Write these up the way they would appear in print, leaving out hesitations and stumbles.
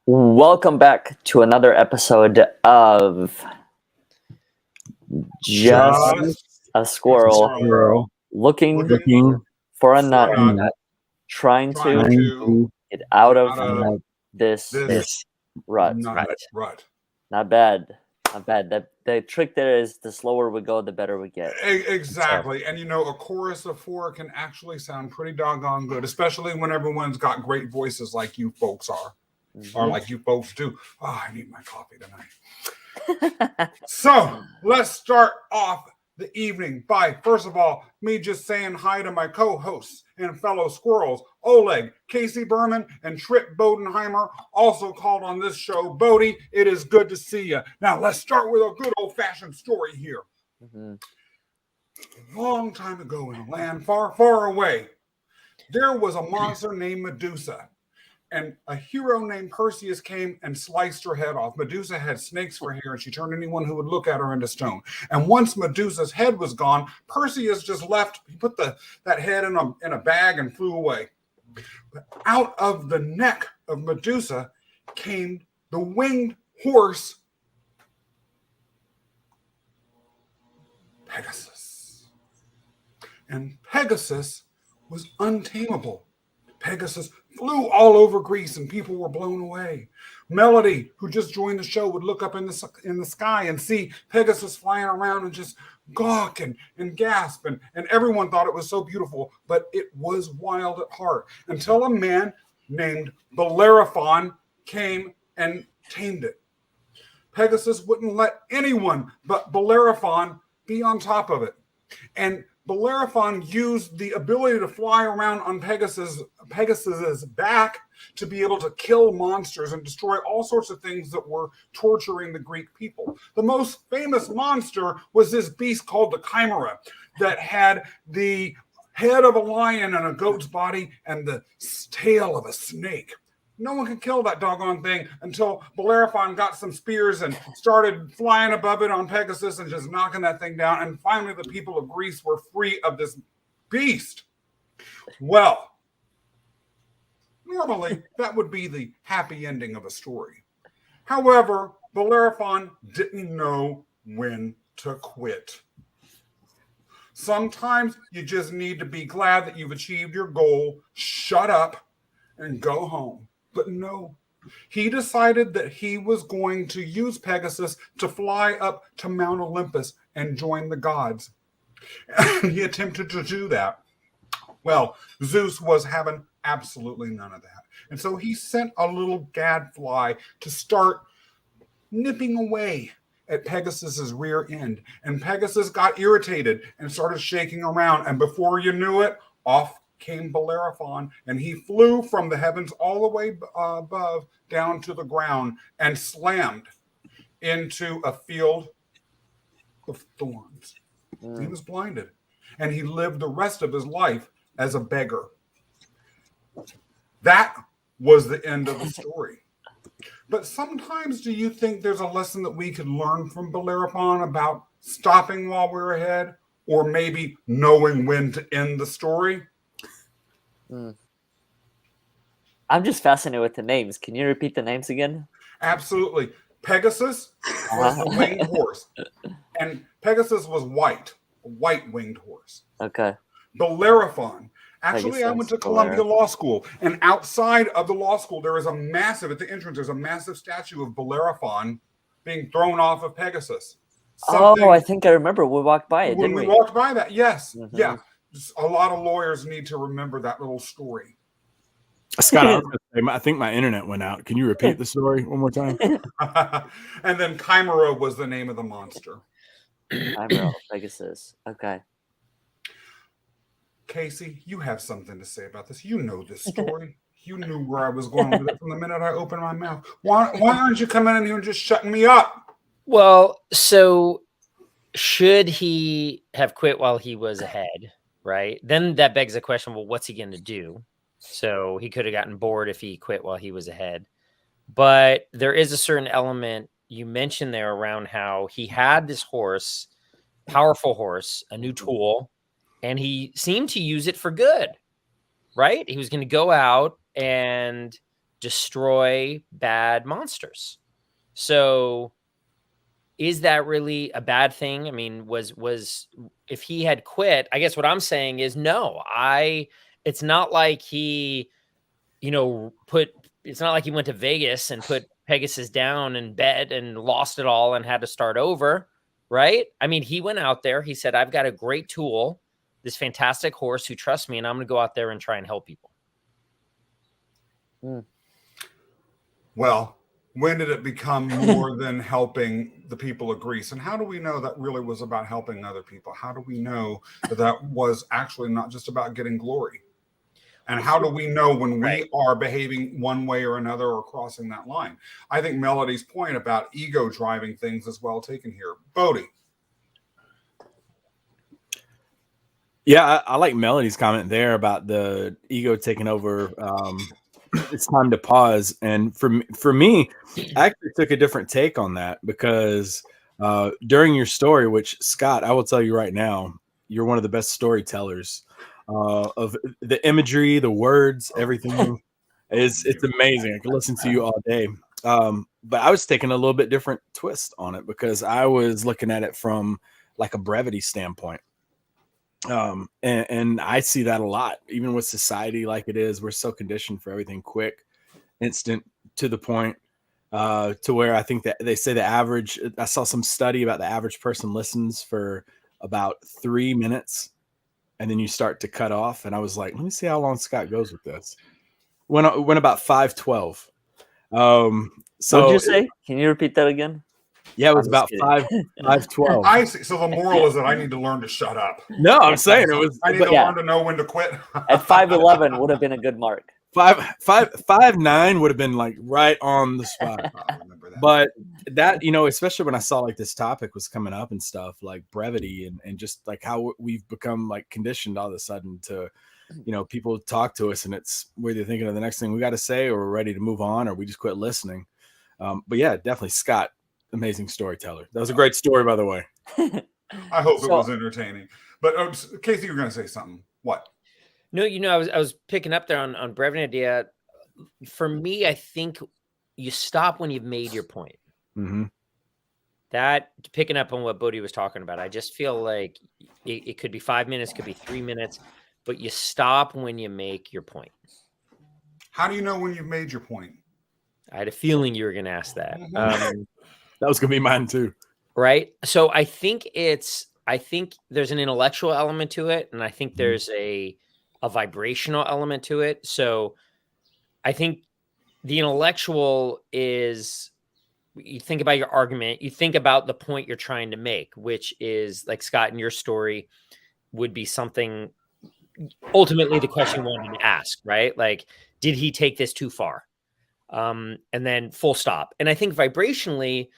Welcome back to another episode of Just a Squirrel looking for a nut, trying to get out of this rut. Not bad. Not bad. The trick there is the slower we go, the better we get. Exactly. And a chorus of 4 can actually sound pretty doggone good, especially when everyone's got great voices like you folks are. Or like you folks do. Oh, I need my coffee tonight. So let's start off the evening by, first of all, me just saying hi to my co-hosts and fellow squirrels, Oleg, Casey Berman, and Trip Bodenheimer, also called on this show Bodie. It is good to see you. Now let's start with a good old-fashioned story here. Long time ago in a land far, far away, there was a monster named Medusa. And a hero named Perseus came and sliced her head off. Medusa had snakes for hair, and she turned anyone who would look at her into stone. And once Medusa's head was gone, Perseus just left. He put that head in a bag and flew away. But out of the neck of Medusa came the winged horse Pegasus. And Pegasus was untamable. Pegasus flew all over Greece and people were blown away. Melody, who just joined the show, would look up in the sky and see Pegasus flying around and just gawk and gasp. And everyone thought it was so beautiful, but it was wild at heart until a man named Bellerophon came and tamed it. Pegasus wouldn't let anyone but Bellerophon be on top of it. And Bellerophon used the ability to fly around on Pegasus's back to be able to kill monsters and destroy all sorts of things that were torturing the Greek people. The most famous monster was this beast called the Chimera that had the head of a lion and a goat's body and the tail of a snake. No one could kill that doggone thing until Bellerophon got some spears and started flying above it on Pegasus and just knocking that thing down. And finally, the people of Greece were free of this beast. Well, normally that would be the happy ending of a story. However, Bellerophon didn't know when to quit. Sometimes you just need to be glad that you've achieved your goal, shut up, and go home. But no, he decided that he was going to use Pegasus to fly up to Mount Olympus and join the gods. And he attempted to do that. Well, Zeus was having absolutely none of that. And so he sent a little gadfly to start nipping away at Pegasus's rear end. And Pegasus got irritated and started shaking around. And before you knew it, off came Bellerophon, and he flew from the heavens all the way above down to the ground and slammed into a field of thorns. He was blinded, and he lived the rest of his life as a beggar. That was the end of the story. But sometimes, do you think there's a lesson that we could learn from Bellerophon about stopping while we're ahead, or maybe knowing when to end the story? I'm just fascinated with the names. Can you repeat the names again? Absolutely. Pegasus was the winged horse. And Pegasus was white, a white-winged horse. Okay. Bellerophon. Actually, Pegasus, I went to Columbia Law School. And outside of the law school, there is at the entrance, there's a massive statue of Bellerophon being thrown off of Pegasus. I think I remember. We walked by it, didn't we? When we walked by that, yes. Mm-hmm. Yeah. A lot of lawyers need to remember that little story. Scott, I think my internet went out. Can you repeat the story one more time? And then Chimera was the name of the monster. Chimera, Pegasus. Okay. Casey, you have something to say about this. You know this story. You knew where I was going with it from the minute I opened my mouth. Why aren't you coming in here and just shutting me up? Well, so should he have quit while he was ahead? Right. Then that begs the question, well, what's he going to do? So he could have gotten bored if he quit while he was ahead. But there is a certain element you mentioned there around how he had this horse, powerful horse, a new tool, and he seemed to use it for good. Right. He was going to go out and destroy bad monsters. So is that really a bad thing? I mean, was if he had quit, I guess what I'm saying is no. It's not like he, it's not like he went to Vegas and put Pegasus down in bed and lost it all and had to start over, right? I mean, he went out there, he said, I've got a great tool, this fantastic horse who trusts me, and I'm going to go out there and try and help people. Well, when did it become more than helping the people of Greece? And how do we know that really was about helping other people? How do we know that that was actually not just about getting glory? And how do we know when we are behaving one way or another or crossing that line? I think Melody's point about ego driving things is well taken here. Bodie. Yeah, I like Melody's comment there about the ego taking over. It's time to pause. And for me, I actually took a different take on that because during your story, which Scott, I will tell you right now, you're one of the best storytellers of the imagery, the words, everything. It's amazing. I can listen to you all day. But I was taking a little bit different twist on it because I was looking at it from like a brevity standpoint. And I see that a lot, even with society like it is. We're so conditioned for everything quick, instant, to the point, to where I think that they say the average, I saw some study about the average person listens for about 3 minutes and then you start to cut off. And I was like, let me see how long Scott goes with this. Went about 5:12. So what'd you say? Can you repeat that again? Yeah, it was about 5:12. I see. So the moral is that I need to learn to shut up. No, I'm saying it was. I need to learn to know when to quit. At 5:11 would have been a good mark. 5:09 would have been like right on the spot. But that, especially when I saw like this topic was coming up and stuff, like brevity and just like how we've become like conditioned all of a sudden to, people talk to us and it's we're either thinking of the next thing we got to say or we're ready to move on or we just quit listening. But yeah, definitely Scott. Amazing storyteller. That was a great story, by the way. I hope it was entertaining. But Casey, you're going to say something. What? No, I was picking up there on brevity idea. For me, I think you stop when you've made your point. Mm-hmm. That picking up on what Bodie was talking about, I just feel like it could be 5 minutes, could be 3 minutes, but you stop when you make your point. How do you know when you've made your point? I had a feeling you were going to ask that. That was going to be mine too. Right. So I think there's an intellectual element to it. And I think there's a vibrational element to it. So I think the intellectual is, you think about your argument, you think about the point you're trying to make, which is like Scott in your story would be something, ultimately the question you wanted to ask, right? Like, did he take this too far? And then full stop. And I think vibrationally,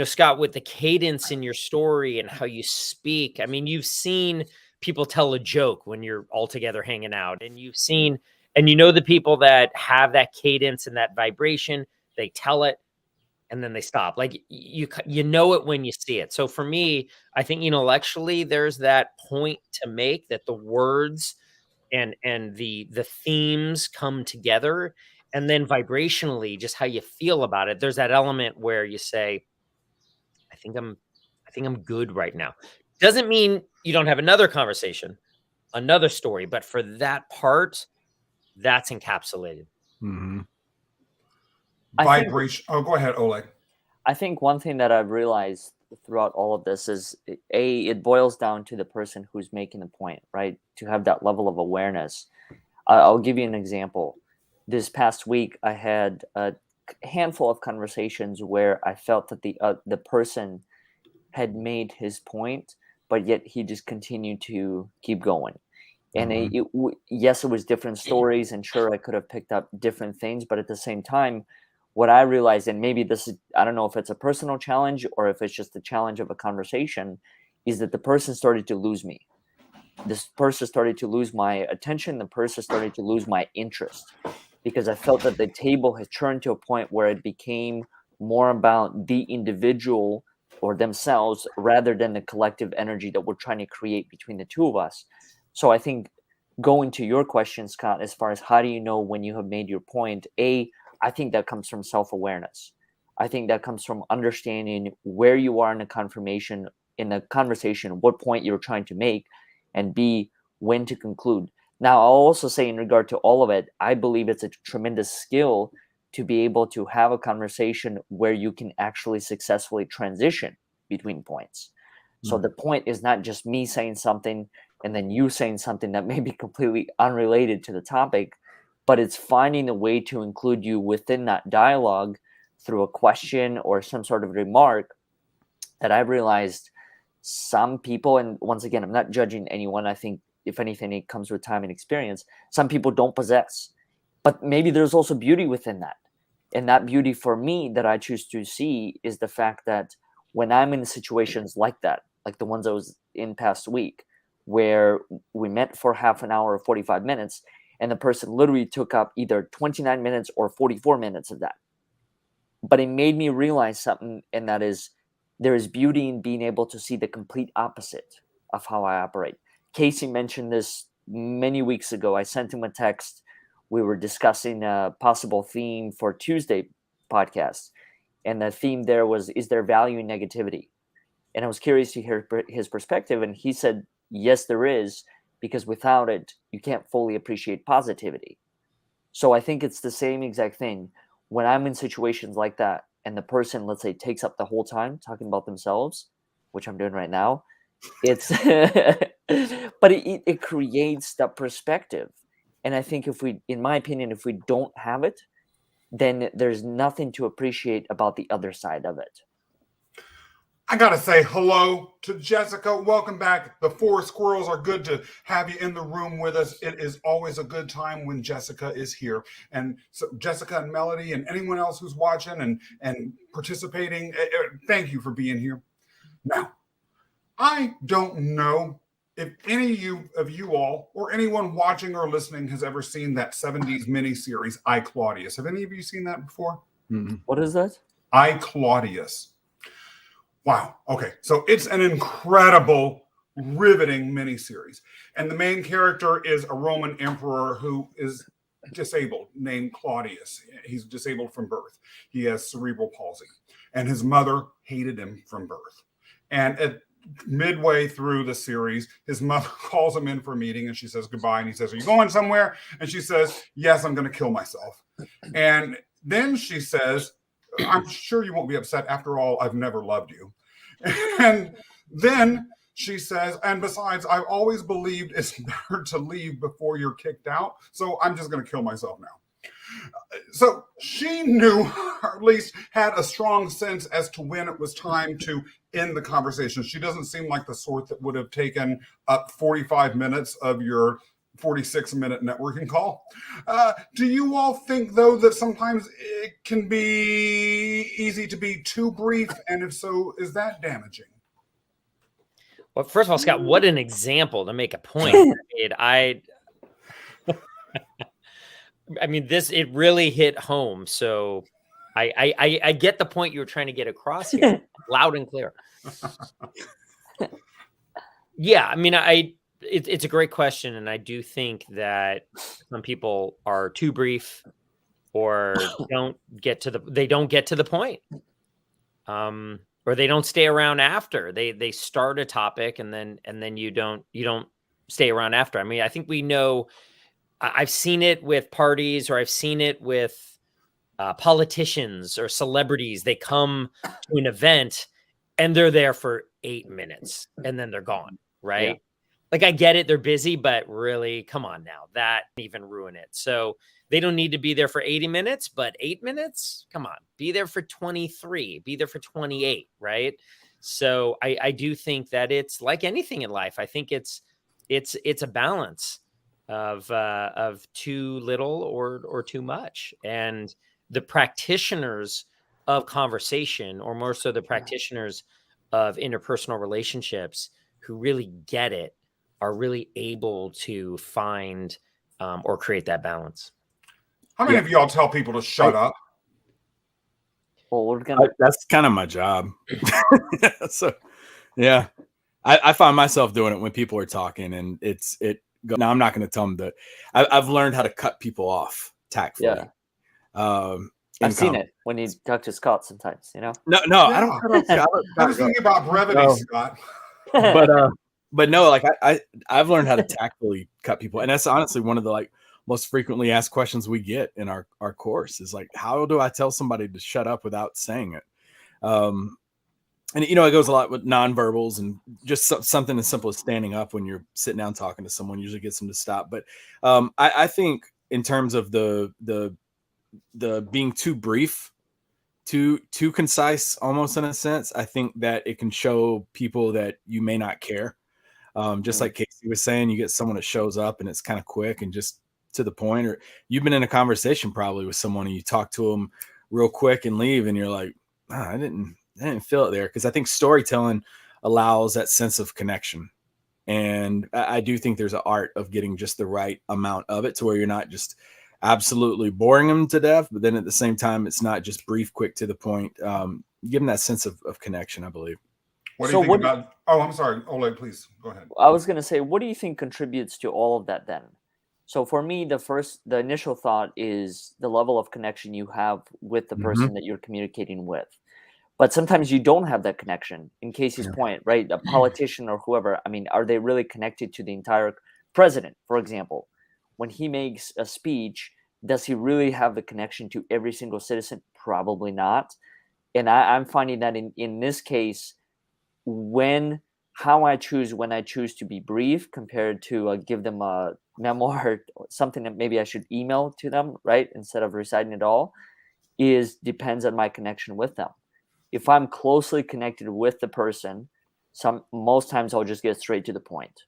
Scott, with the cadence in your story and how you speak, I mean, you've seen people tell a joke when you're all together hanging out, and you've seen, and the people that have that cadence and that vibration, they tell it and then they stop. Like you know it when you see it. So for me, I think intellectually there's that point to make that the words and the themes come together. And then vibrationally, just how you feel about it, there's that element where you say, I think I'm good right now. Doesn't mean you don't have another conversation, another story, but for that part, that's encapsulated. Mm-hmm. Vibration. Go ahead, Oleg. I think one thing that I've realized throughout all of this is, it boils down to the person who's making the point, right? To have that level of awareness. I'll give you an example. This past week, I had a handful of conversations where I felt that the person had made his point, but yet he just continued to keep going. And yes, it was different stories, and sure, I could have picked up different things, but at the same time, what I realized, and maybe this is, I don't know if it's a personal challenge or if it's just a challenge of a conversation, is that the person started to lose me. This person started to lose my attention. The person started to lose my interest, because I felt that the table had turned to a point where it became more about the individual or themselves rather than the collective energy that we're trying to create between the two of us. So I think, going to your question, Scott, as far as how do you know when you have made your point, I think that comes from self-awareness. I think that comes from understanding where you are in the conversation, what point you're trying to make, and B, when to conclude. Now, I'll also say in regard to all of it, I believe it's a tremendous skill to be able to have a conversation where you can actually successfully transition between points. So the point is not just me saying something and then you saying something that may be completely unrelated to the topic, but it's finding a way to include you within that dialogue through a question or some sort of remark that I've realized some people, and once again, I'm not judging anyone. I think if anything, it comes with time and experience. Some people don't possess, but maybe there's also beauty within that. And that beauty for me that I choose to see is the fact that when I'm in situations like that, like the ones I was in past week, where we met for half an hour or 45 minutes, and the person literally took up either 29 minutes or 44 minutes of that. But it made me realize something, and that is there is beauty in being able to see the complete opposite of how I operate. Casey mentioned this many weeks ago. I sent him a text. We were discussing a possible theme for Tuesday podcast. And the theme there was, is there value in negativity? And I was curious to hear his perspective. And he said, yes, there is, because without it, you can't fully appreciate positivity. So I think it's the same exact thing. When I'm in situations like that, and the person, let's say, takes up the whole time talking about themselves, which I'm doing right now, it's but it creates that perspective. And I think in my opinion, if we don't have it, then there's nothing to appreciate about the other side of it. I got to say hello to Jessica. Welcome back. The four squirrels are good to have you in the room with us. It is always a good time when Jessica is here. And so Jessica and Melody and anyone else who's watching and participating, thank you for being here. Now, I don't know if any of you all or anyone watching or listening has ever seen that 70s miniseries, I, Claudius. Have any of you seen that before? Mm-hmm. What is that? I, Claudius. Wow. Okay. So it's an incredible, riveting miniseries. And the main character is a Roman emperor who is disabled, named Claudius. He's disabled from birth. He has cerebral palsy. And his mother hated him from birth. And at midway through the series, his mother calls him in for a meeting and she says goodbye. And he says, are you going somewhere? And she says, yes, I'm going to kill myself. And then she says, I'm sure you won't be upset. After all, I've never loved you. And then she says, and besides, I've always believed it's better to leave before you're kicked out. So I'm just going to kill myself now. So she knew, or at least had a strong sense as to when it was time to end the conversation. She doesn't seem like the sort that would have taken up 45 minutes of your 46-minute networking call. Do you all think, though, that sometimes it can be easy to be too brief? And if so, is that damaging? Well, first of all, Scott, what an example to make a point. I mean, it really hit home. So I get the point you were trying to get across here, loud and clear. Yeah, I mean, it's a great question, and I do think that some people are too brief or don't get to the point, or they don't stay around after they start a topic, and then you don't stay around after. I mean, I think we know. I've seen it with parties, or I've seen it with politicians or celebrities. They come to an event and they're there for 8 minutes and then they're gone, right? Yeah. Like, I get it, they're busy, but really, come on now, that even ruin it. So they don't need to be there for 80 minutes, but 8 minutes, come on, be there for 23, be there for 28, right? So I do think that it's like anything in life. I think it's a balance of too little or too much. And the practitioners of conversation, or more so the practitioners of interpersonal relationships who really get it, are really able to find or create that balance. How many of y'all tell people to shut up? Well, that's kind of my job. So, yeah, I find myself doing it when people are talking, and now I'm not going to tell them that. I've learned how to cut people off tactfully. I've seen it when you talk to Scott sometimes, you know? No, Yeah. I don't cut off Scott. I was thinking about brevity, No. Scott. But no, like I've learned how to tactfully cut people, and that's honestly one of the like most frequently asked questions we get in our course is like, how do I tell somebody to shut up without saying it? And you know, it goes a lot with nonverbals and just something as simple as standing up when you're sitting down talking to someone usually gets them to stop. But I think in terms of the being too brief, too concise, almost in a sense, I think that it can show people that you may not care. Just like Casey was saying, you get someone that shows up and it's kind of quick and just to the point, or you've been in a conversation probably with someone and you talk to them real quick and leave and you're like, I didn't feel it there. Because I think storytelling allows that sense of connection. And I do think there's an art of getting just the right amount of it to where you're not just absolutely boring them to death, but then at the same time, it's not just brief, quick, to the point. Give them that sense of connection, I believe. What do you think about? Oh, I'm sorry, Oleg, please go ahead. I was going to say, what do you think contributes to all of that then? So for me, the initial thought is the level of connection you have with the person that you're communicating with. But sometimes you don't have that connection. In Casey's point, right? A politician or whoever, I mean, are they really connected to the entire president, for example? When he makes a speech, does he really have the connection to every single citizen? Probably not. And I'm finding that in this case, when I choose to be brief compared to give them a memoir, something that maybe I should email to them, right, instead of reciting it all, depends on my connection with them. If I'm closely connected with the person, most times I'll just get straight to the point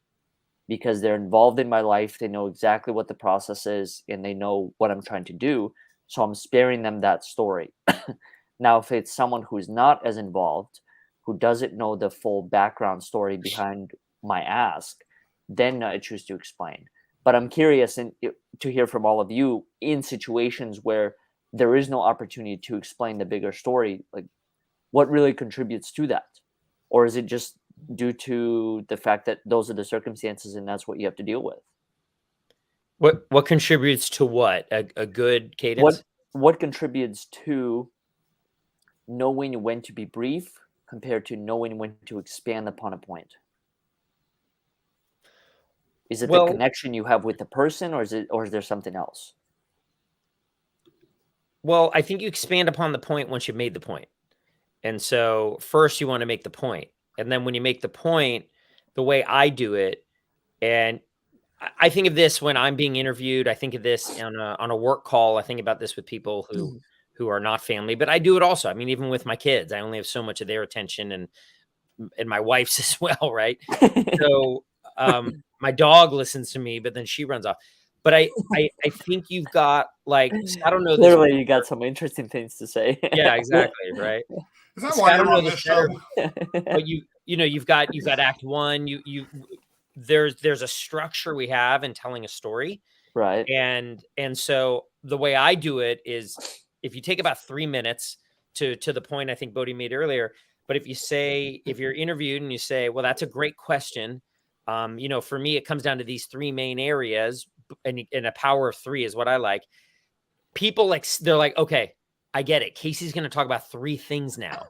because they're involved in my life. They know exactly what the process is and they know what I'm trying to do. So I'm sparing them that story. Now, if it's someone who's not as involved, who doesn't know the full background story behind my ask, then I choose to explain. But I'm curious to hear from all of you in situations where there is no opportunity to explain the bigger story, like what really contributes to that? Or is it just due to the fact that those are the circumstances and that's what you have to deal with? What contributes to what? A good cadence? What contributes to knowing when to be brief compared to knowing when to expand upon a point? Is it the connection you have with the person, or is there something else? Well, I think you expand upon the point once you've made the point. And so first you want to make the point. And then when you make the point, the way I do it, and I think of this when I'm being interviewed, I think of this on a work call. I think about this with people who are not family, but I do it also. I mean, even with my kids, I only have so much of their attention and my wife's as well. Right. So, my dog listens to me, but then she runs off. But I think you've got like, I don't know. Literally, you got some interesting things to say. Yeah, exactly. Right. Is that why I'm on this show? But you've got act one. There's a structure we have in telling a story. Right. And so the way I do it is if you take about 3 minutes to the point I think Bodhi made earlier, but if you're interviewed and you say, well, that's a great question. For me, it comes down to these 3 main areas, and a power of 3 is what I like. People they're like, okay, I get it. Casey's going to talk about 3 things now.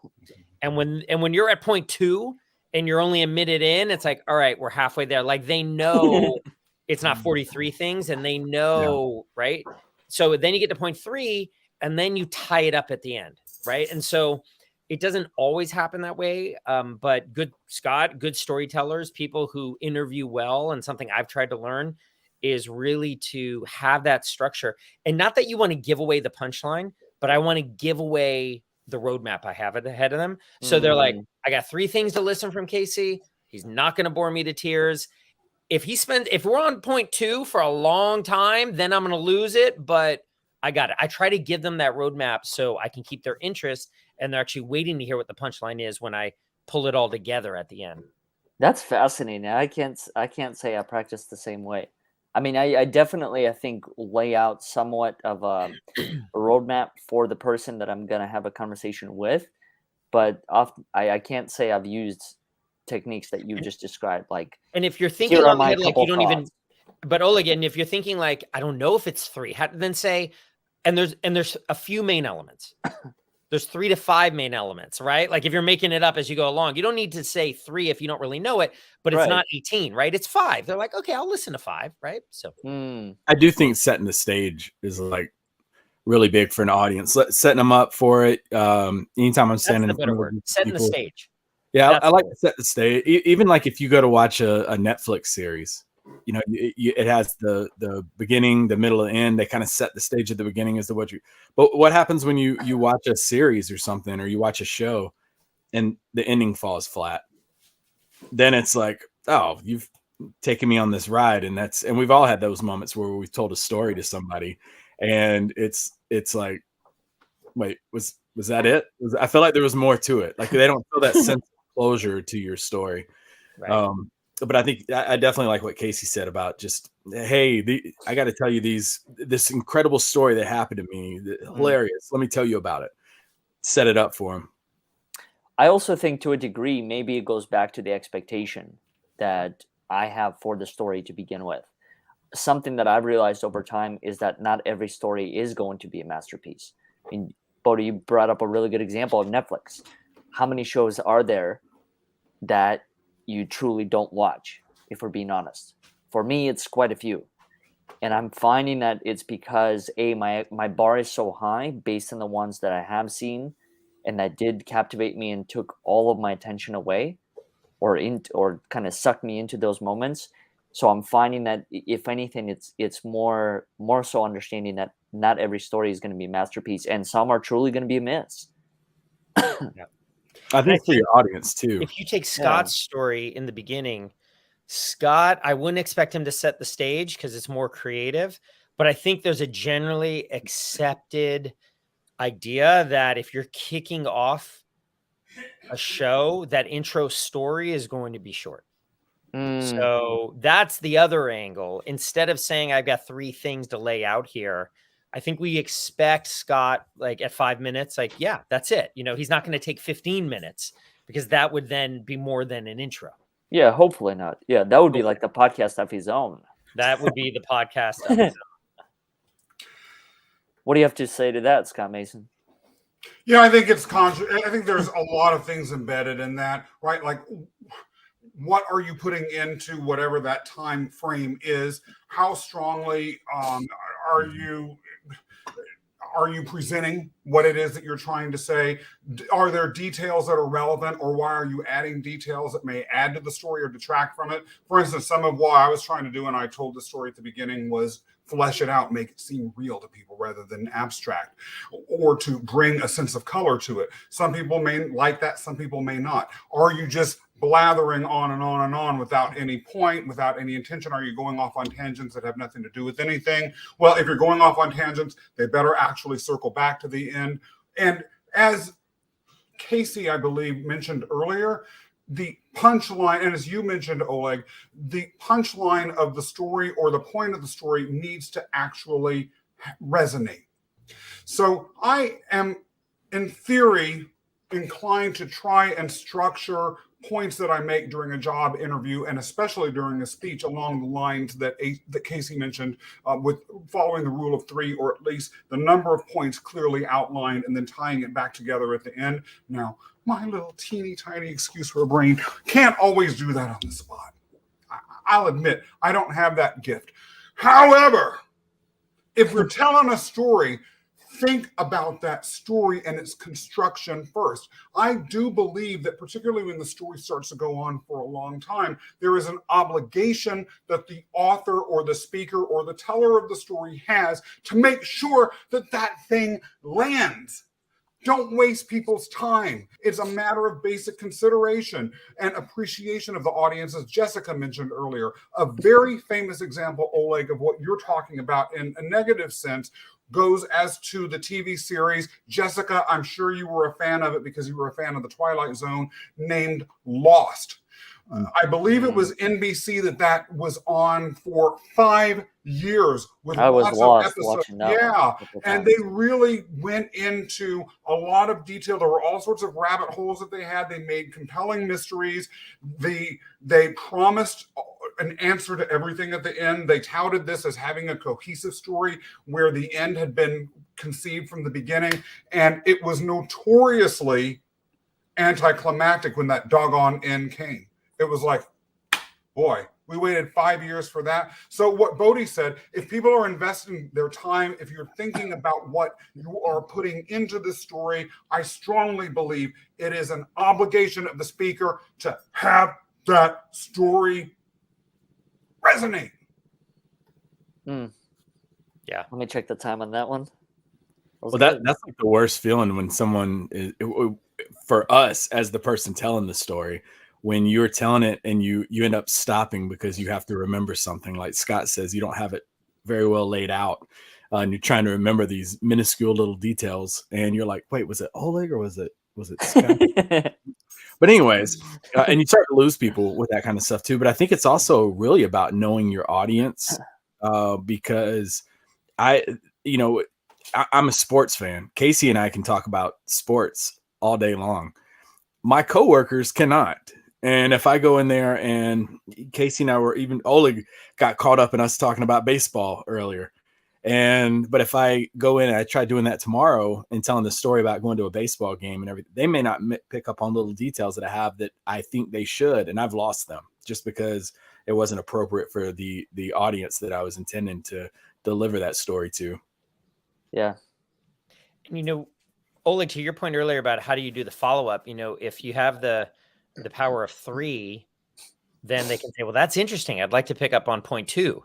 And when you're at point 2 and you're only a minute in, it's like, all right, we're halfway there. Like they know it's not 43 things and they know, right? So then you get to point 3 and then you tie it up at the end. Right. And so it doesn't always happen that way. But good storytellers, people who interview well, and something I've tried to learn is really to have that structure. And not that you want to give away the punchline, but I want to give away the roadmap I have ahead of them. So they're like, I got 3 things to listen from Casey. He's not going to bore me to tears. If we're on point 2 for a long time, then I'm going to lose it. But I got it. I try to give them that roadmap so I can keep their interest, and they're actually waiting to hear what the punchline is when I pull it all together at the end. That's fascinating. I can't say I practice the same way. I mean, I definitely, I think, lay out somewhat of a roadmap for the person that I'm going to have a conversation with. But I can't say I've used techniques that you just described. Like, and if you're thinking on my head, like you don't even, but Oleg, and if you're thinking like, I don't know if it's 3, then say, And there's a few main elements. There's 3 to 5 main elements, right? Like if you're making it up as you go along, you don't need to say 3 if you don't really know it, but it's not 18, right? It's 5. They're like, okay, I'll listen to 5, right? So I do think setting the stage is like really big for an audience. Setting them up for it. Anytime I'm standing in front of word. Setting the stage. Yeah, I like to set the stage. Even like if you go to watch a Netflix series, you know, it has the beginning, the middle, and the end. They kind of set the stage at the beginning as to what you. But what happens when you watch a series or something, or you watch a show, and the ending falls flat? Then it's like, oh, you've taken me on this ride, and we've all had those moments where we've told a story to somebody, and it's like, wait, was that it? I feel like there was more to it. Like they don't feel that sense of closure to your story. Right. But I think I definitely like what Casey said about just, hey, I got to tell you this incredible story that happened to me. Hilarious. Let me tell you about it. Set it up for him. I also think to a degree, maybe it goes back to the expectation that I have for the story to begin with. Something that I've realized over time is that not every story is going to be a masterpiece. I mean, Bodhi, you brought up a really good example of Netflix. How many shows are there that you truly don't watch, if we're being honest? For me, it's quite a few. And I'm finding that it's because my bar is so high based on the ones that I have seen and that did captivate me and took all of my attention away or kind of sucked me into those moments. So I'm finding that if anything, it's more so understanding that not every story is going to be a masterpiece, and some are truly going to be a miss. Yeah. I think for your audience too. If you take Scott's story in the beginning, Scott, I wouldn't expect him to set the stage because it's more creative, but I think there's a generally accepted idea that if you're kicking off a show, that intro story is going to be short. So that's the other angle. Instead of saying I've got 3 things to lay out here, I think we expect Scott, like at 5 minutes, like, yeah, that's it. You know, he's not going to take 15 minutes because that would then be more than an intro. Yeah, hopefully not. Yeah, that would be like the podcast of his own. That would be the podcast of his own. What do you have to say to that, Scott Mason? Yeah, I think I think there's a lot of things embedded in that, right? Like, what are you putting into whatever that time frame is? How strongly are you presenting what it is that you're trying to say? Are there details that are relevant, or why are you adding details that may add to the story or detract from it? For instance, some of what I was trying to do, and I told the story at the beginning, was flesh it out, make it seem real to people rather than abstract, or to bring a sense of color to it. Some people may like that, some people may not. Are you just blathering on and on and on without any point, without any intention? Are you going off on tangents that have nothing to do with anything? Well, if you're going off on tangents, they better actually circle back to the end. And as Casey, I believe, mentioned earlier, the punchline, and as you mentioned, Oleg, the punchline of the story or the point of the story needs to actually resonate. So I am, in theory, inclined to try and structure points that I make during a job interview, and especially during a speech, along the lines that Casey mentioned, with following the rule of 3, or at least the number of points clearly outlined, and then tying it back together at the end. Now, my little teeny tiny excuse for a brain can't always do that on the spot. I'll admit, I don't have that gift. However, if we're telling a story, think about that story and its construction first. I do believe that, particularly when the story starts to go on for a long time, there is an obligation that the author or the speaker or the teller of the story has to make sure that that thing lands. Don't waste people's time. It's a matter of basic consideration and appreciation of the audience, as Jessica mentioned earlier. A very famous example, Oleg, of what you're talking about in a negative sense goes as to the TV series. Jessica, I'm sure you were a fan of it because you were a fan of the Twilight Zone, named Lost. I believe it was NBC that was on for 5 years with lots of episodes. Yeah, and they really went into a lot of detail. There were all sorts of rabbit holes that they had. They made compelling mysteries. They promised an answer to everything at the end. They touted this as having a cohesive story where the end had been conceived from the beginning, and it was notoriously anticlimactic when that doggone end came. It was like, boy, we waited 5 years for that. So what Bodhi said, if people are investing their time, if you're thinking about what you are putting into the story, I strongly believe it is an obligation of the speaker to have that story resonate. Yeah. Yeah. Let me check the time on that one. Well, that's like the worst feeling when someone is, for us as the person telling the story, when you're telling it and you end up stopping because you have to remember something. Like Scott says, you don't have it very well laid out, and you're trying to remember these minuscule little details, and you're like, wait, was it Oleg or was it Scott? But anyways, and you start to lose people with that kind of stuff too. But I think it's also really about knowing your audience, because I'm a sports fan. Casey and I can talk about sports all day long. My coworkers cannot. And if I go in there, and Casey and I were, even Oleg got caught up in us talking about baseball earlier. But if I go in and I try doing that tomorrow and telling the story about going to a baseball game and everything, they may not pick up on little details that I have that I think they should. And I've lost them just because it wasn't appropriate for the audience that I was intending to deliver that story to. Yeah. And, Oleg, to your point earlier about how do you do the follow-up, if you have the power of 3, then they can say, well, that's interesting. I'd like to pick up on point 2,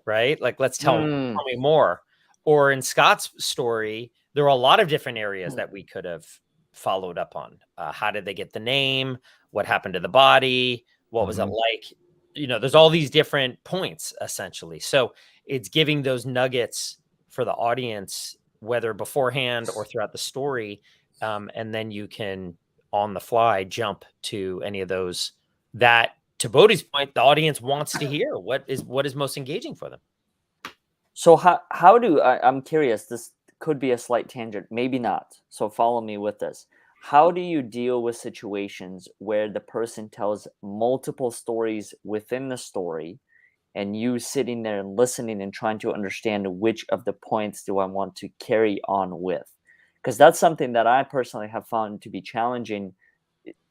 right? Like, let's tell me more. Or in Scott's story, there are a lot of different areas that we could have followed up on. How did they get the name? What happened to the body? What was it like? There's all these different points, essentially. So it's giving those nuggets for the audience, whether beforehand or throughout the story. And then you can, on the fly, jump to any of those that, to Bodhi's point, the audience wants to hear. What is most engaging for them? So how do I'm curious, this could be a slight tangent, maybe not. So follow me with this. How do you deal with situations where the person tells multiple stories within the story, and you sitting there and listening and trying to understand which of the points do I want to carry on with? Because that's something that I personally have found to be challenging.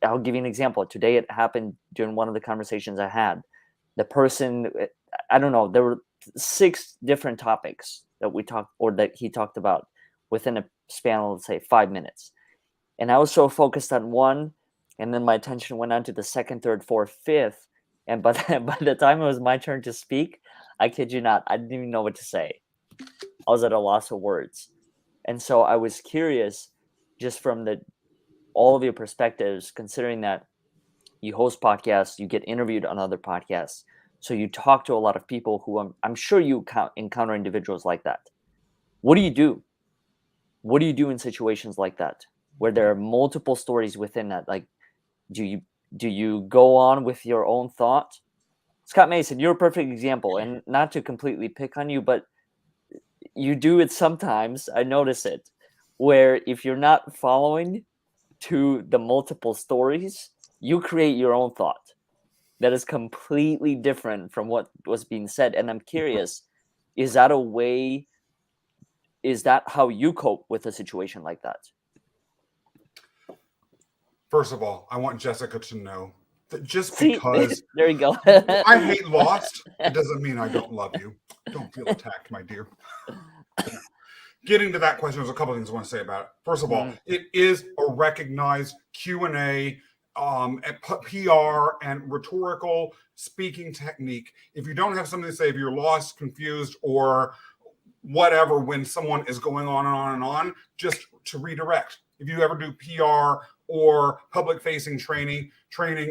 I'll give you an example. Today it happened during one of the conversations I had. The person, I don't know, there were 6 different topics that we talked, or that he talked about, within a span of, let's say, 5 minutes. And I was so focused on one, and then my attention went on to the second, third, fourth, fifth. And by the time it was my turn to speak, I kid you not, I didn't even know what to say. I was at a loss of words. And so I was curious, just from all of your perspectives, considering that you host podcasts, you get interviewed on other podcasts, so you talk to a lot of people who I'm sure you encounter individuals like that. What do you do? What do you do in situations like that, where there are multiple stories within that? Like, do you go on with your own thought? Scott Mason, you're a perfect example, and not to completely pick on you, but you do it sometimes. I notice it, where if you're not following to the multiple stories, you create your own thought that is completely different from what was being said. And I'm curious, is that how you cope with a situation like that? First of all, I want Jessica to know that just because there you go. I hate Lost, it doesn't mean I don't love you. Don't feel attacked, my dear. Getting to that question, there's a couple of things I want to say about it. First of all, it is a recognized Q&A, PR, and rhetorical speaking technique. If you don't have something to say, if you're lost, confused, or whatever, when someone is going on and on and on, just to redirect. If you ever do PR or public-facing training,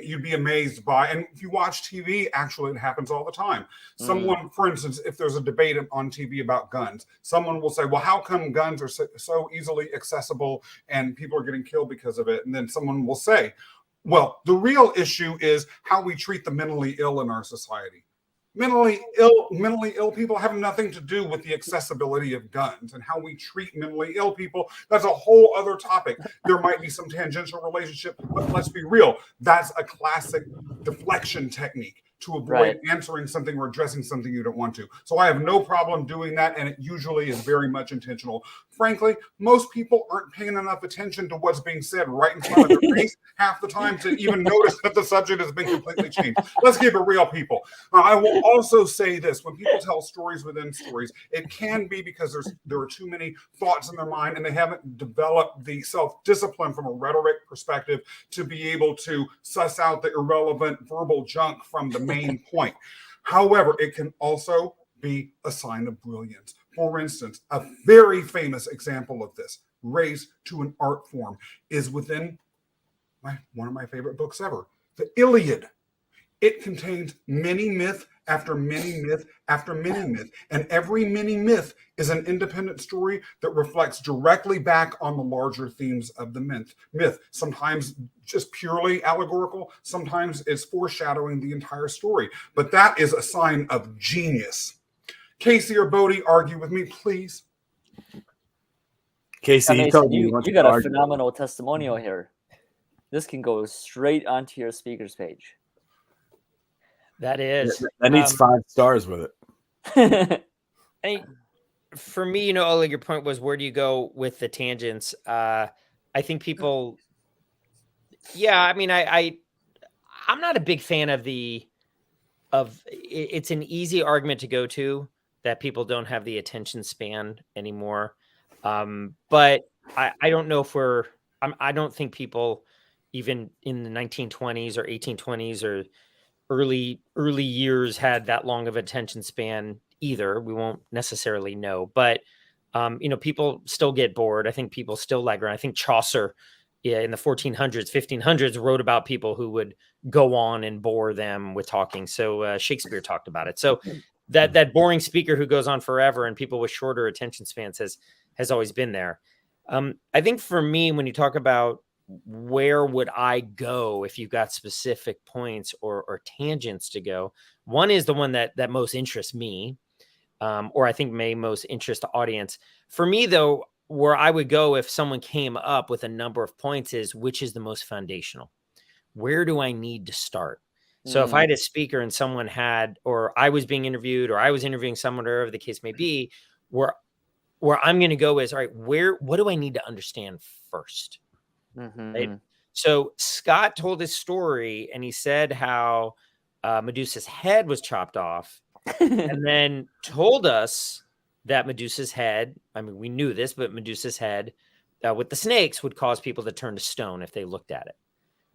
you'd be amazed by. And if you watch TV, actually, it happens all the time. Someone, for instance, if there's a debate on TV about guns, someone will say, well, how come guns are so easily accessible and people are getting killed because of it? And then someone will say, well, the real issue is how we treat the mentally ill in our society. Mentally ill people have nothing to do with the accessibility of guns and how we treat mentally ill people. That's a whole other topic. There might be some tangential relationship, but let's be real. That's a classic deflection technique to avoid Right. answering something or addressing something you don't want to. So I have no problem doing that, and it usually is very much intentional. Frankly, most people aren't paying enough attention to what's being said right in front of their face half the time to even notice that the subject has been completely changed. Let's keep it real, people. I will also say this: when people tell stories within stories, it can be because there are too many thoughts in their mind, and they haven't developed the self-discipline from a rhetoric perspective to be able to suss out the irrelevant verbal junk from the main point. However, it can also be a sign of brilliance. For instance, a very famous example of this, raised to an art form, is within one of my favorite books ever, the Iliad. It contains many myth after many myth after many myth. And every mini myth is an independent story that reflects directly back on the larger themes of the myth. Sometimes just purely allegorical, sometimes it's foreshadowing the entire story. But that is a sign of genius. Casey or Bodie, argue with me, please. Casey, he told you you got a phenomenal testimonial here. This can go straight onto your speakers page. That needs 5 stars with it. For me, Oleg, your point was, where do you go with the tangents? I think people, I'm not a big fan of it's an easy argument to go to that people don't have the attention span anymore. But I don't know if I don't think people even in the 1920s or 1820s or early years had that long of attention span either. We won't necessarily know, but people still get bored. I think people still lag around. I think Chaucer, in the 1400s, 1500s, wrote about people who would go on and bore them with talking. So Shakespeare talked about it. So that boring speaker who goes on forever and people with shorter attention spans has always been there. I think for me, when you talk about where would I go if you've got specific points or tangents to go, one is the one that most interests me, or I think may most interest the audience. For me, though, where I would go if someone came up with a number of points is, which is the most foundational? Where do I need to start? So if I had a speaker and someone had, or I was being interviewed, or I was interviewing someone, or whatever the case may be, where I'm going to go is, all right, what do I need to understand first? Mm-hmm. Right? So Scott told his story, and he said how Medusa's head was chopped off, and then told us that Medusa's head, we knew this, but Medusa's head with the snakes would cause people to turn to stone if they looked at it.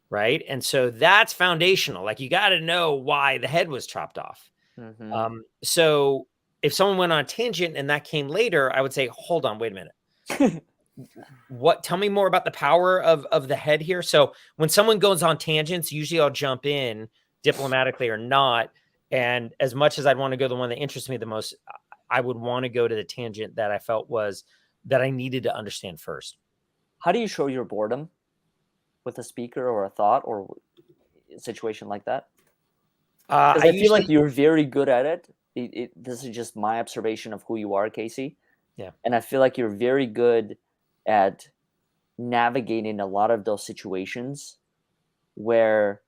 Right. And so that's foundational. Like, you got to know why the head was chopped off. Mm-hmm. So if someone went on a tangent and that came later, I would say, hold on, wait a minute. Tell me more about the power of the head here. So when someone goes on tangents, usually I'll jump in diplomatically or not. And as much as I'd want to go the one that interests me the most, I would want to go to the tangent that I felt was that I needed to understand first. How do you show your boredom with a speaker or a thought or a situation like that? I feel like you're very good at it. This is just my observation of who you are, Casey. Yeah. And I feel like you're very good at navigating a lot of those situations where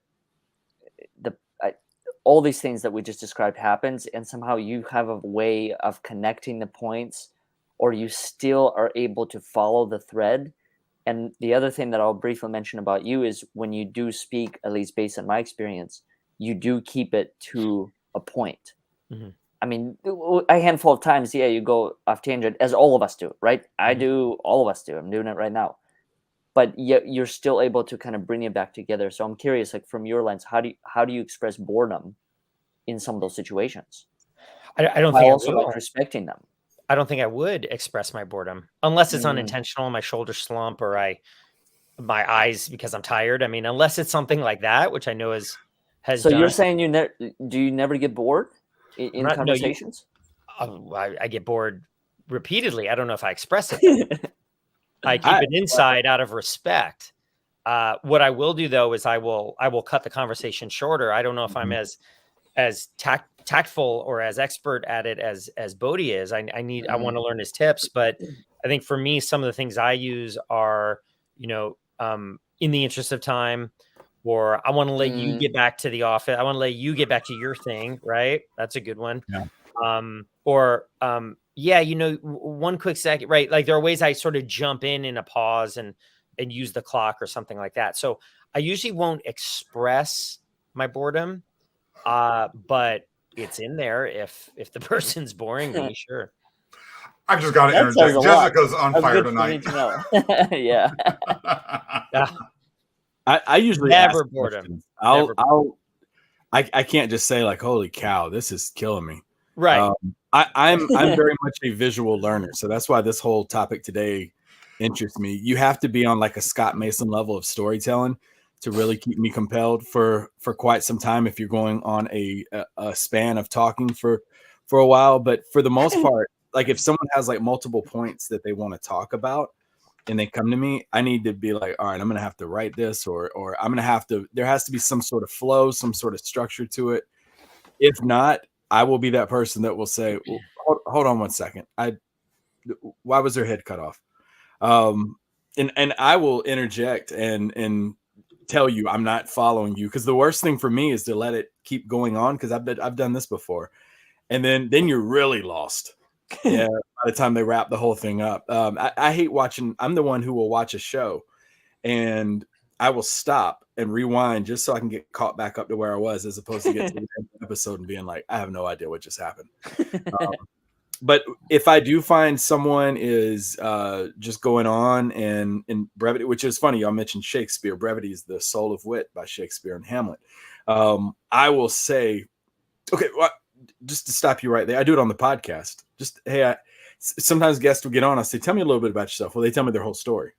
all these things that we just described happens, and somehow you have a way of connecting the points, or you still are able to follow the thread. And the other thing that I'll briefly mention about you is when you do speak, at least based on my experience, you do keep it to a point. Mm-hmm. I mean, a handful of times, you go off tangent, as all of us do, right? I do, all of us do. I'm doing it right now. But yet you're still able to kind of bring it back together. So I'm curious, like, from your lens, how do you express boredom in some of those situations? I don't think also I will. like respecting them. I don't think I would express my boredom unless it's unintentional, my shoulders slump, or my eyes because I'm tired. I mean, unless it's something like that, which I know has So done. You're saying do you never get bored in conversations? I get bored repeatedly. I don't know if I express it. I keep it inside out of respect. What I will do, though, is I will cut the conversation shorter. I don't know if I'm as tactful or as expert at it as Bodie is. I want to learn his tips, but I think for me, some of the things I use are, in the interest of time, or I want to let you get back to the office. I want to let you get back to your thing. Right. That's a good one. Yeah. Yeah, one quick second, right? Like there are ways I sort of jump in a pause and use the clock or something like that. So I usually won't express my boredom, but it's in there if the person's boring me, sure. I've just got to interject. Jessica's on fire tonight. Yeah. I usually never ask boredom. I can't just say like, holy cow, this is killing me. Right. I'm very much a visual learner. So that's why this whole topic today interests me. You have to be on like a Scott Mason level of storytelling to really keep me compelled for quite some time if you're going on a span of talking for a while. But for the most part, like if someone has like multiple points that they want to talk about and they come to me, I need to be like, all right, I'm going to have to write this or I'm going to have to, there has to be some sort of flow, some sort of structure to it. If not, I will be that person that will say, well, hold on 1 second. Why was their head cut off? And I will interject and tell you I'm not following you, because the worst thing for me is to let it keep going on, because I've done this before, and then you're really lost. Yeah, by the time they wrap the whole thing up. I hate watching. I'm the one who will watch a show, and I will stop and rewind just so I can get caught back up to where I was, as opposed to get to the end of the episode and being like, I have no idea what just happened. But if I do find someone is just going on and in brevity, which is funny, y'all mentioned Shakespeare. Brevity is the soul of wit by Shakespeare and Hamlet. I will say, okay, well, just to stop you right there, I do it on the podcast. Just, hey, sometimes guests will get on. I say, tell me a little bit about yourself. Well, they tell me their whole story.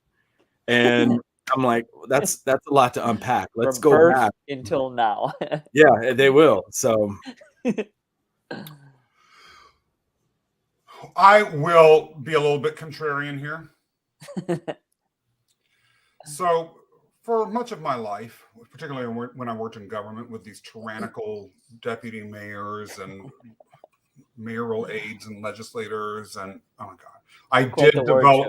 And I'm like, that's a lot to unpack. Let's From go birth back until now. Yeah, they will. So I will be a little bit contrarian here. So for much of my life, particularly when I worked in government with these tyrannical deputy mayors and mayoral aides and legislators, and oh my god, I did develop.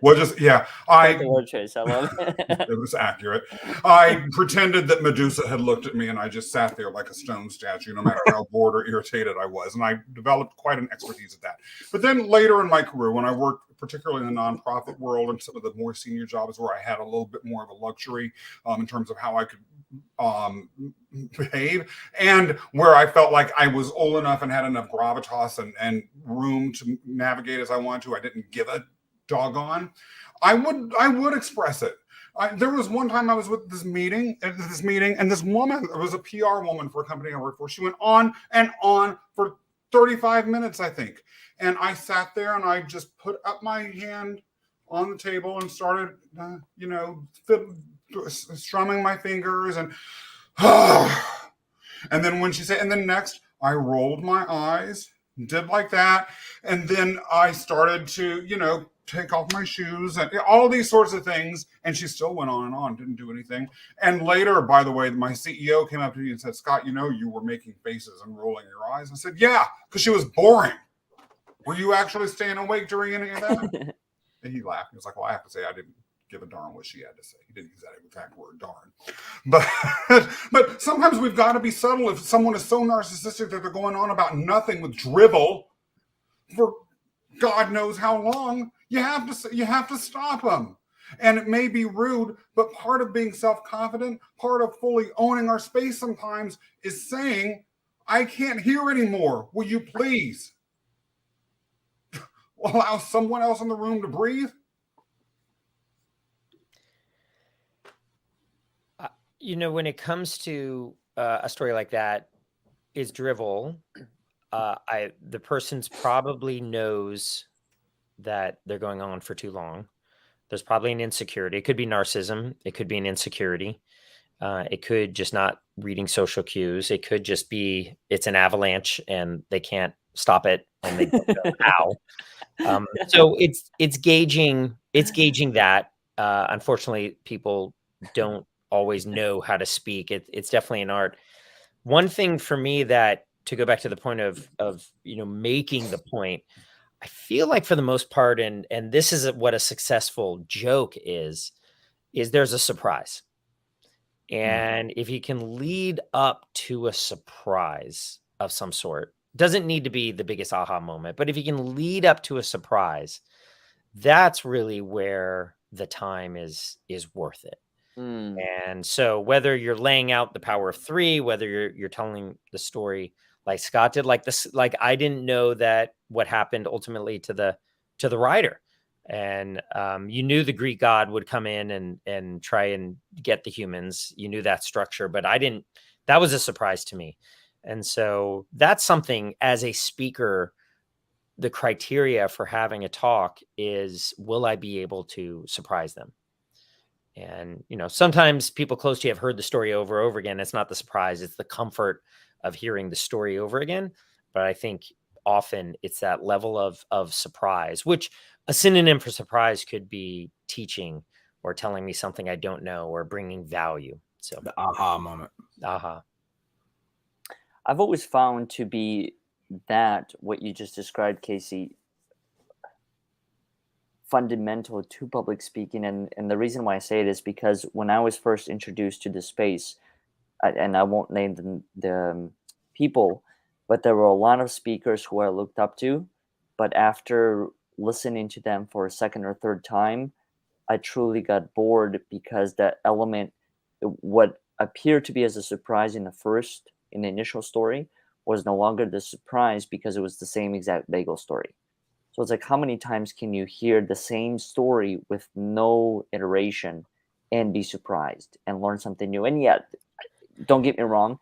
Well, just yeah, the word choice. I love it. It was accurate. I pretended that Medusa had looked at me, and I just sat there like a stone statue, no matter how bored or irritated I was, and I developed quite an expertise at that. But then later in my career, when I worked particularly in the nonprofit world and some of the more senior jobs where I had a little bit more of a luxury in terms of how I could behave, and where I felt like I was old enough and had enough gravitas and room to navigate as I wanted to, I didn't give a doggone. I would express it. There was one time I was with this meeting, and this woman, it was a PR woman for a company I worked for. She went on and on for 35 minutes, I think. And I sat there and I just put up my hand on the table and started, strumming my fingers and and then when she said, and then next, I rolled my eyes, did like that, and then I started to, take off my shoes and all these sorts of things, and she still went on and on, didn't do anything. And later, by the way, my CEO came up to me and said, Scott, you were making faces and rolling your eyes. I said, yeah, because she was boring. Were you actually staying awake during any of that? And he laughed. He was like, well, I have to say I didn't give a darn what she had to say. He didn't use that exact word, darn. But sometimes we've got to be subtle. If someone is so narcissistic that they're going on about nothing with drivel for God knows how long, you have to stop them. And it may be rude, but part of being self-confident, part of fully owning our space sometimes is saying, I can't hear anymore. Will you please allow someone else in the room to breathe? When it comes to a story like that, is drivel. The person's probably knows that they're going on for too long. There's probably an insecurity. It could be narcissism. It could be an insecurity. It could just not reading social cues. It could just be it's an avalanche and they can't stop it and they don't know how. So it's gauging that. Unfortunately, people don't always know how to speak. It's definitely an art. One thing for me, that to go back to the point of making the point, I feel like for the most part, and this is what a successful joke is there's a surprise. And if he can lead up to a surprise of some sort, doesn't need to be the biggest aha moment, but if he can lead up to a surprise, that's really where the time is worth it. And so whether you're laying out the power of three, whether you're telling the story like Scott did, like this, like I didn't know that what happened ultimately to the rider. And you knew the Greek god would come in and try and get the humans. You knew that structure, but I didn't. That was a surprise to me. And so that's something as a speaker, the criteria for having a talk is, will I be able to surprise them? And, sometimes people close to you have heard the story over and over again. It's not the surprise, it's the comfort of hearing the story over again. But I think often it's that level of surprise, which a synonym for surprise could be teaching or telling me something I don't know or bringing value. So the aha moment. Aha. I've always found to be that what you just described, Casey, fundamental to public speaking. And the reason why I say it is because when I was first introduced to the space, and I won't name the people, but there were a lot of speakers who I looked up to. But after listening to them for a second or third time, I truly got bored because that element, what appeared to be as a surprise in the initial story, was no longer the surprise because it was the same exact bagel story. So it's like, how many times can you hear the same story with no iteration and be surprised and learn something new? And yet, don't get me wrong,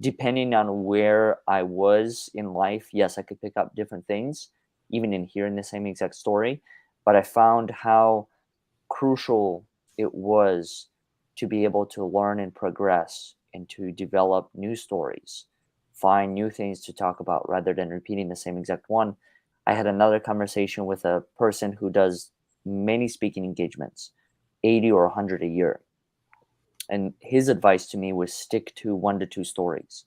depending on where I was in life, yes, I could pick up different things, even in hearing the same exact story. But I found how crucial it was to be able to learn and progress and to develop new stories, find new things to talk about rather than repeating the same exact one. I had another conversation with a person who does many speaking engagements, 80 or 100 a year. And his advice to me was stick to 1 to 2 stories.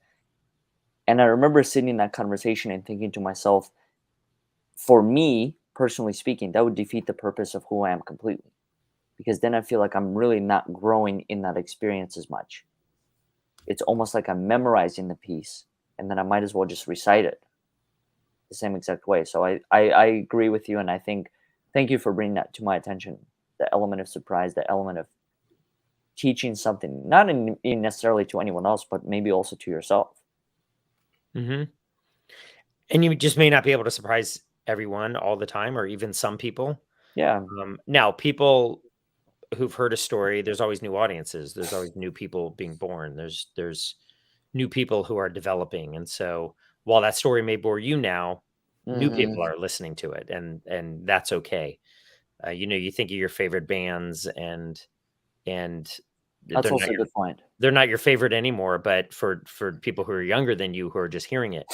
And I remember sitting in that conversation and thinking to myself, for me, personally speaking, that would defeat the purpose of who I am completely. Because then I feel like I'm really not growing in that experience as much. It's almost like I'm memorizing the piece, and then I might as well just recite it the same exact way. So I agree with you, and I think, thank you for bringing that to my attention, the element of surprise, the element of teaching something, not in necessarily to anyone else, but maybe also to yourself. Mm-hmm. And you just may not be able to surprise everyone all the time, or even some people. Yeah. Now, people who've heard a story, there's always new audiences. There's always new people being born. There's new people who are developing. And so while that story may bore you now, new people are listening to it, and that's okay. You think of your favorite bands, and that's also a good point. They're not your favorite anymore, but for people who are younger than you who are just hearing it.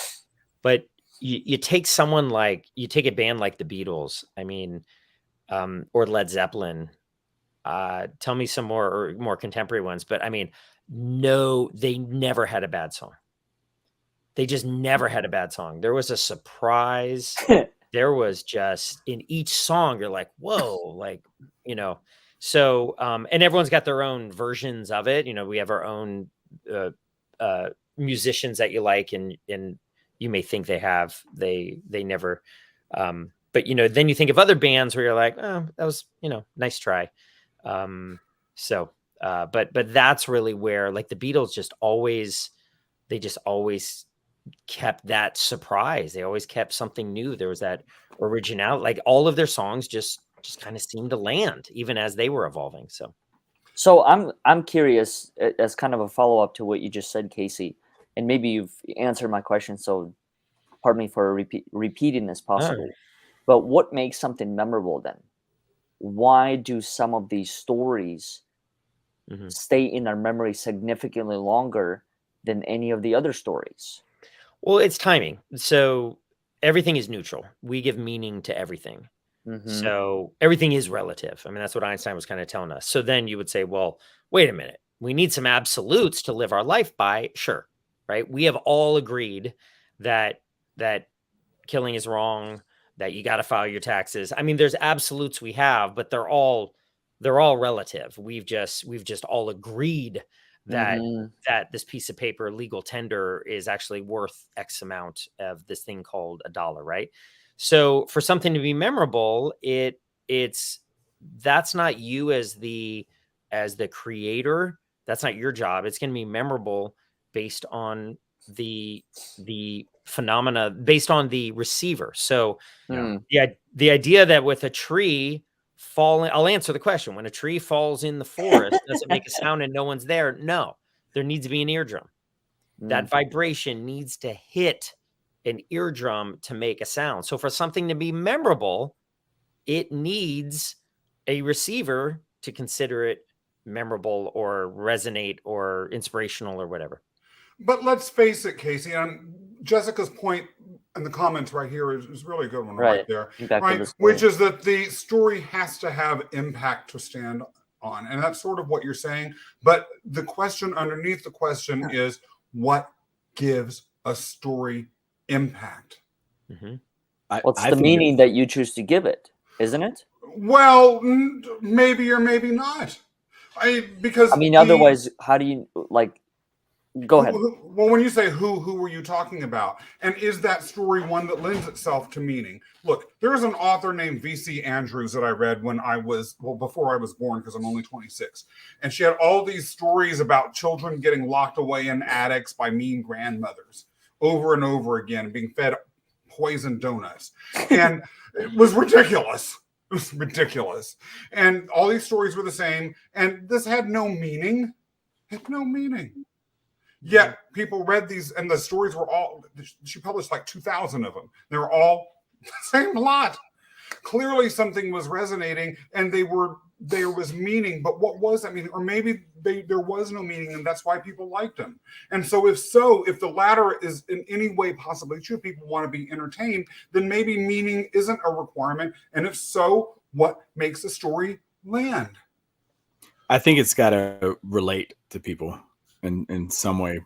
But you take a band like the Beatles, I mean, or Led Zeppelin. Tell me some more contemporary ones, but I mean, no, they never had a bad song. They just never had a bad song. There was a surprise. There was just in each song, you're like, whoa, so, and everyone's got their own versions of it. We have our own musicians that you like, and you may think they never, but then you think of other bands where you're like, oh, that was, nice try. But that's really where, like, the Beatles just always kept that surprise. They always kept something new. There was that originality. Like, all of their songs just kind of seemed to land even as they were evolving. So I'm curious, as kind of a follow-up to what you just said, Casey, and maybe you've answered my question, so pardon me for repeating this possibly. But what makes something memorable then? Why do some of these stories stay in our memory significantly longer than any of the other stories? Well, it's timing. So everything is neutral. We give meaning to everything. So everything is relative. I mean, that's what Einstein was kind of telling us. So then you would say, well, wait a minute. We need some absolutes to live our life by. Sure. Right. We have all agreed that killing is wrong, that you got to file your taxes. I mean, there's absolutes we have, but they're all relative. We've just all agreed that Mm-hmm. that this piece of paper, legal tender, is actually worth X amount of this thing called $1, right? So for something to be memorable, it's that's not you as the creator. That's not your job. It's going to be memorable based on the phenomena, based on the receiver. So the idea that with a tree falling, I'll answer the question. When a tree falls in the forest, does it make a sound and no one's there? No, there needs to be an eardrum. That vibration needs to hit an eardrum to make a sound. So for something to be memorable, it needs a receiver to consider it memorable or resonate or inspirational or whatever. But let's face it, Casey, and Jessica's point in the comments right here is really a good one right there, right? Which is that the story has to have impact to stand on. And that's sort of what you're saying. But the question underneath the question is, what gives a story impact? Mm-hmm. What's the meaning that you choose to give it, isn't it? Well, maybe or maybe not. Because otherwise, how do you go ahead? Well, when you say who were you talking about? And is that story one that lends itself to meaning? Look, there's an author named V.C. Andrews that I read when before I was born, because I'm only 26. And she had all these stories about children getting locked away in attics by mean grandmothers over and over again, being fed poisoned donuts. And it was ridiculous. It was ridiculous. And all these stories were the same. And this had no meaning. It had no meaning. Yet people read these, and the stories were all, she published like 2,000 of them. They were all the same lot. Clearly something was resonating, and there was meaning, but what was that meaning? Or maybe there was no meaning, and that's why people liked them. And so if the latter is in any way possibly true, people want to be entertained, then maybe meaning isn't a requirement. And if so, what makes the story land? I think it's got to relate to people in some way,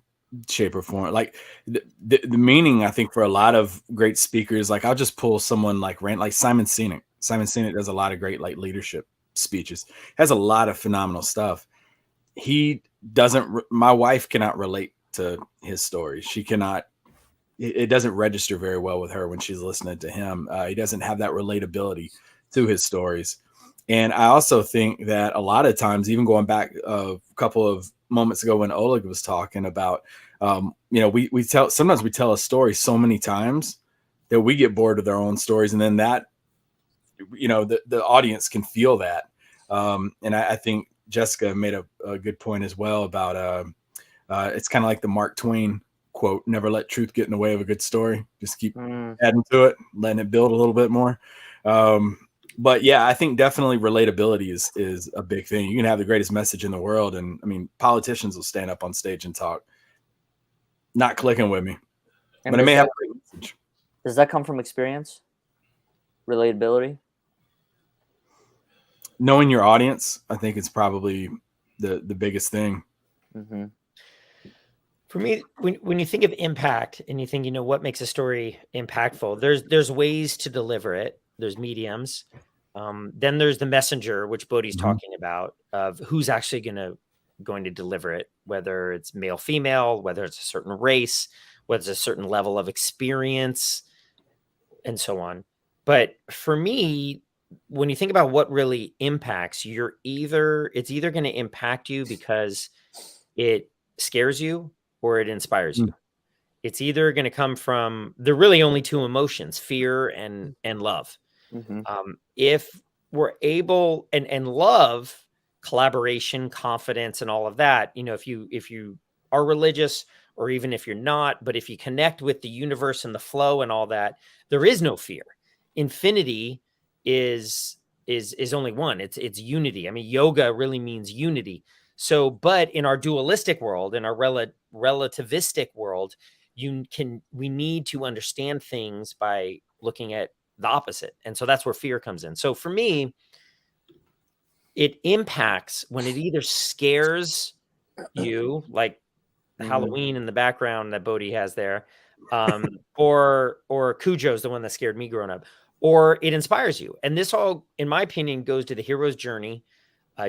shape, or form. Like the meaning, I think, for a lot of great speakers, like I'll just pull someone like Simon Sinek. Simon Sinek does a lot of great leadership speeches, has a lot of phenomenal stuff. My wife cannot relate to his story. She cannot, it doesn't register very well with her when she's listening to him. He doesn't have that relatability to his stories. And I also think that a lot of times, even going back a couple of moments ago when Oleg was talking about, sometimes we tell a story so many times that we get bored of their own stories. And then that, the audience can feel that. And I think Jessica made a good point as well about it's kind of like the Mark Twain quote, never let truth get in the way of a good story. Just keep adding to it, letting it build a little bit more. But yeah, I think definitely relatability is a big thing. You can have the greatest message in the world, and I mean, politicians will stand up on stage and talk, not clicking with me, but it may have a great message. Does that come from experience? Relatability? Knowing your audience, I think it's probably the biggest thing. Mm-hmm. For me, when you think of impact and you think, what makes a story impactful, there's ways to deliver it. There's mediums. Then there's the messenger, which Bodhi's talking about, of who's actually going to deliver it, whether it's male, female, whether it's a certain race, whether it's a certain level of experience, and so on. But for me, when you think about what really impacts, it's either going to impact you because it scares you or it inspires you. It's either going to come from, there are really only two emotions, fear and love. Mm-hmm. If we're able, and love, collaboration, confidence, and all of that, if you are religious, or even if you're not, but if you connect with the universe and the flow and all that, there is no fear. Infinity is only one. It's unity. I mean, yoga really means unity. So, but in our dualistic world, in our relativistic world, we need to understand things by looking at the opposite. And so that's where fear comes in. So for me, it impacts when it either scares you, like Halloween in the background that Bodhi has there, or Cujo's the one that scared me growing up, or it inspires you. And this all, in my opinion, goes to the hero's journey,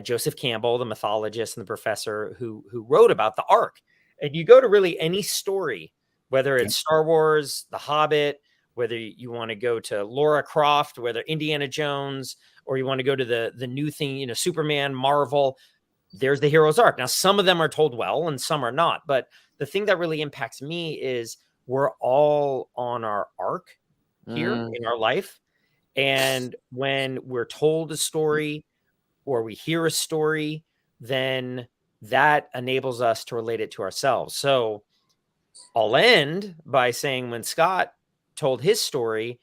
Joseph Campbell, the mythologist and the professor who wrote about the Ark. And you go to really any story, whether it's Star Wars, The Hobbit, whether you want to go to Laura Croft, whether Indiana Jones, or you want to go to the new thing, Superman, Marvel, there's the hero's arc. Now, some of them are told well and some are not. But the thing that really impacts me is we're all on our arc here in our life. And when we're told a story or we hear a story, then that enables us to relate it to ourselves. So I'll end by saying when Scott told his story,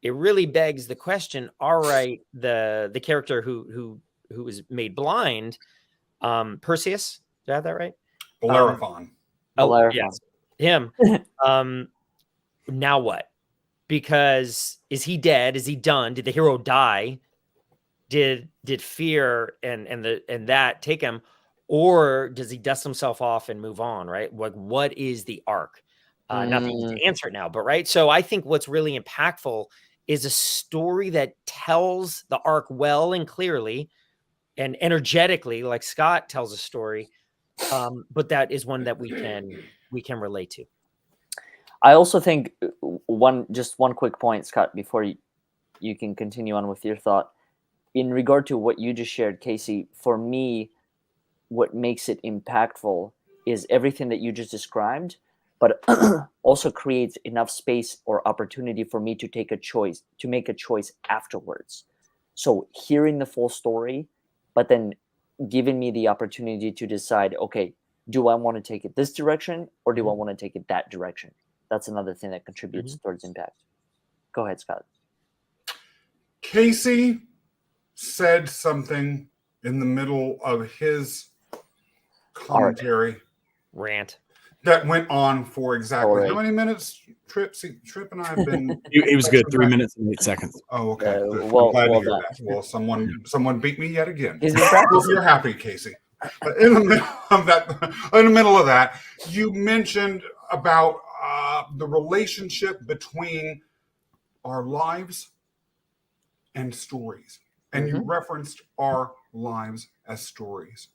it really begs the question, all right, the character who was made blind, Perseus, did I have that right? Bellerophon. Yes, him. Now what? Because is he dead? Is he done? Did the hero die? Did fear and that take him, or does he dust himself off and move on? Right? Like, what is the arc? Not that you need to answer it now, but right. So I think what's really impactful is a story that tells the arc well and clearly and energetically, like Scott tells a story, but that is one that we can relate to. I also think one quick point, Scott, before you can continue on with your thought. In regard to what you just shared, Casey, for me, what makes it impactful is everything that you just described, but also creates enough space or opportunity for me to make a choice afterwards. So hearing the full story, but then giving me the opportunity to decide, okay, do I want to take it this direction or do I want to take it that direction? That's another thing that contributes towards impact. Go ahead, Scott. Casey said something in the middle of his commentary rant that went on for exactly how many minutes? Trip and I have been. It was good. 3 minutes and 8 seconds. Oh, okay. Well, I'm glad to hear done. that. Well, someone beat me yet again. He's been practicing. You're happy, Casey. But in the middle of that, you mentioned about the relationship between our lives and stories. And you referenced our lives as stories.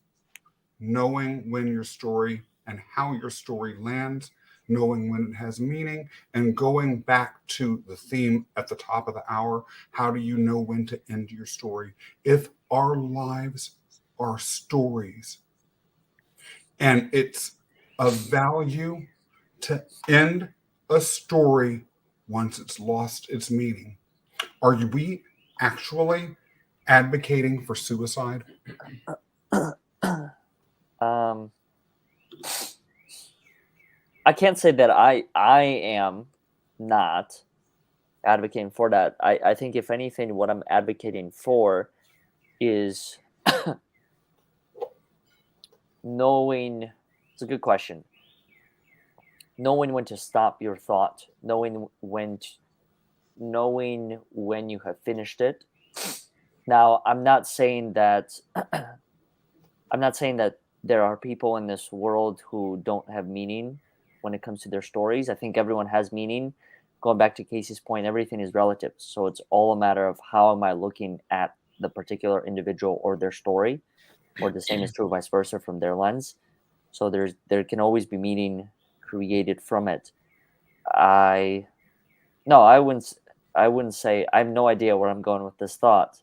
Knowing when your story and how your story lands, knowing when it has meaning, and going back to the theme at the top of the hour, how do you know when to end your story? If our lives are stories, and it's of value to end a story once it's lost its meaning, are we actually advocating for suicide? I can't say that I am not advocating for that. I think if anything, what I'm advocating for is knowing. It's a good question. Knowing when to stop your thought, knowing when you have finished it. Now, I'm not saying that there are people in this world who don't have meaning when it comes to their stories. I think everyone has meaning. Going back to Casey's point, everything is relative. So it's all a matter of how am I looking at the particular individual or their story, or the same is true vice versa from their lens. So there can always be meaning created from it. I wouldn't say, I have no idea where I'm going with this thought.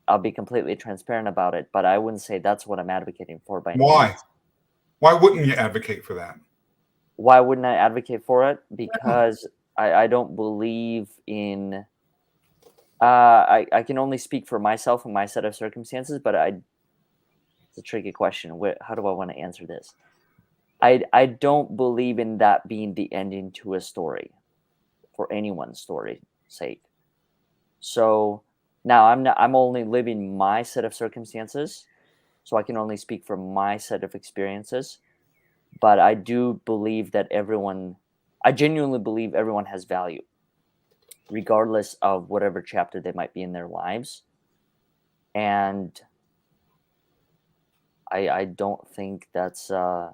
I'll be completely transparent about it, but I wouldn't say that's what I'm advocating for. By Why? any means. Why wouldn't you advocate for that? Why wouldn't I advocate for it? Because I don't believe in. I can only speak for myself and my set of circumstances, but it's a tricky question. How do I want to answer this? I don't believe in that being the ending to a story, for anyone's story's sake. So now I'm only living my set of circumstances, so I can only speak for my set of experiences. But I do believe that I genuinely believe everyone has value, regardless of whatever chapter they might be in their lives. And I don't think that's, I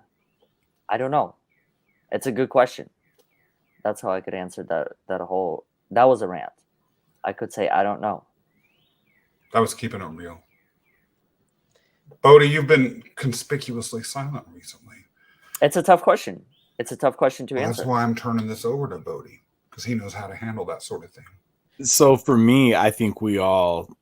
don't know. It's a good question. That's how I could answer that was a rant. I could say, I don't know. That was keeping it real. Bodhi, you've been conspicuously silent recently. It's a tough question. It's a tough question to answer. That's why I'm turning this over to Bodhi, because he knows how to handle that sort of thing. So for me, I think we all,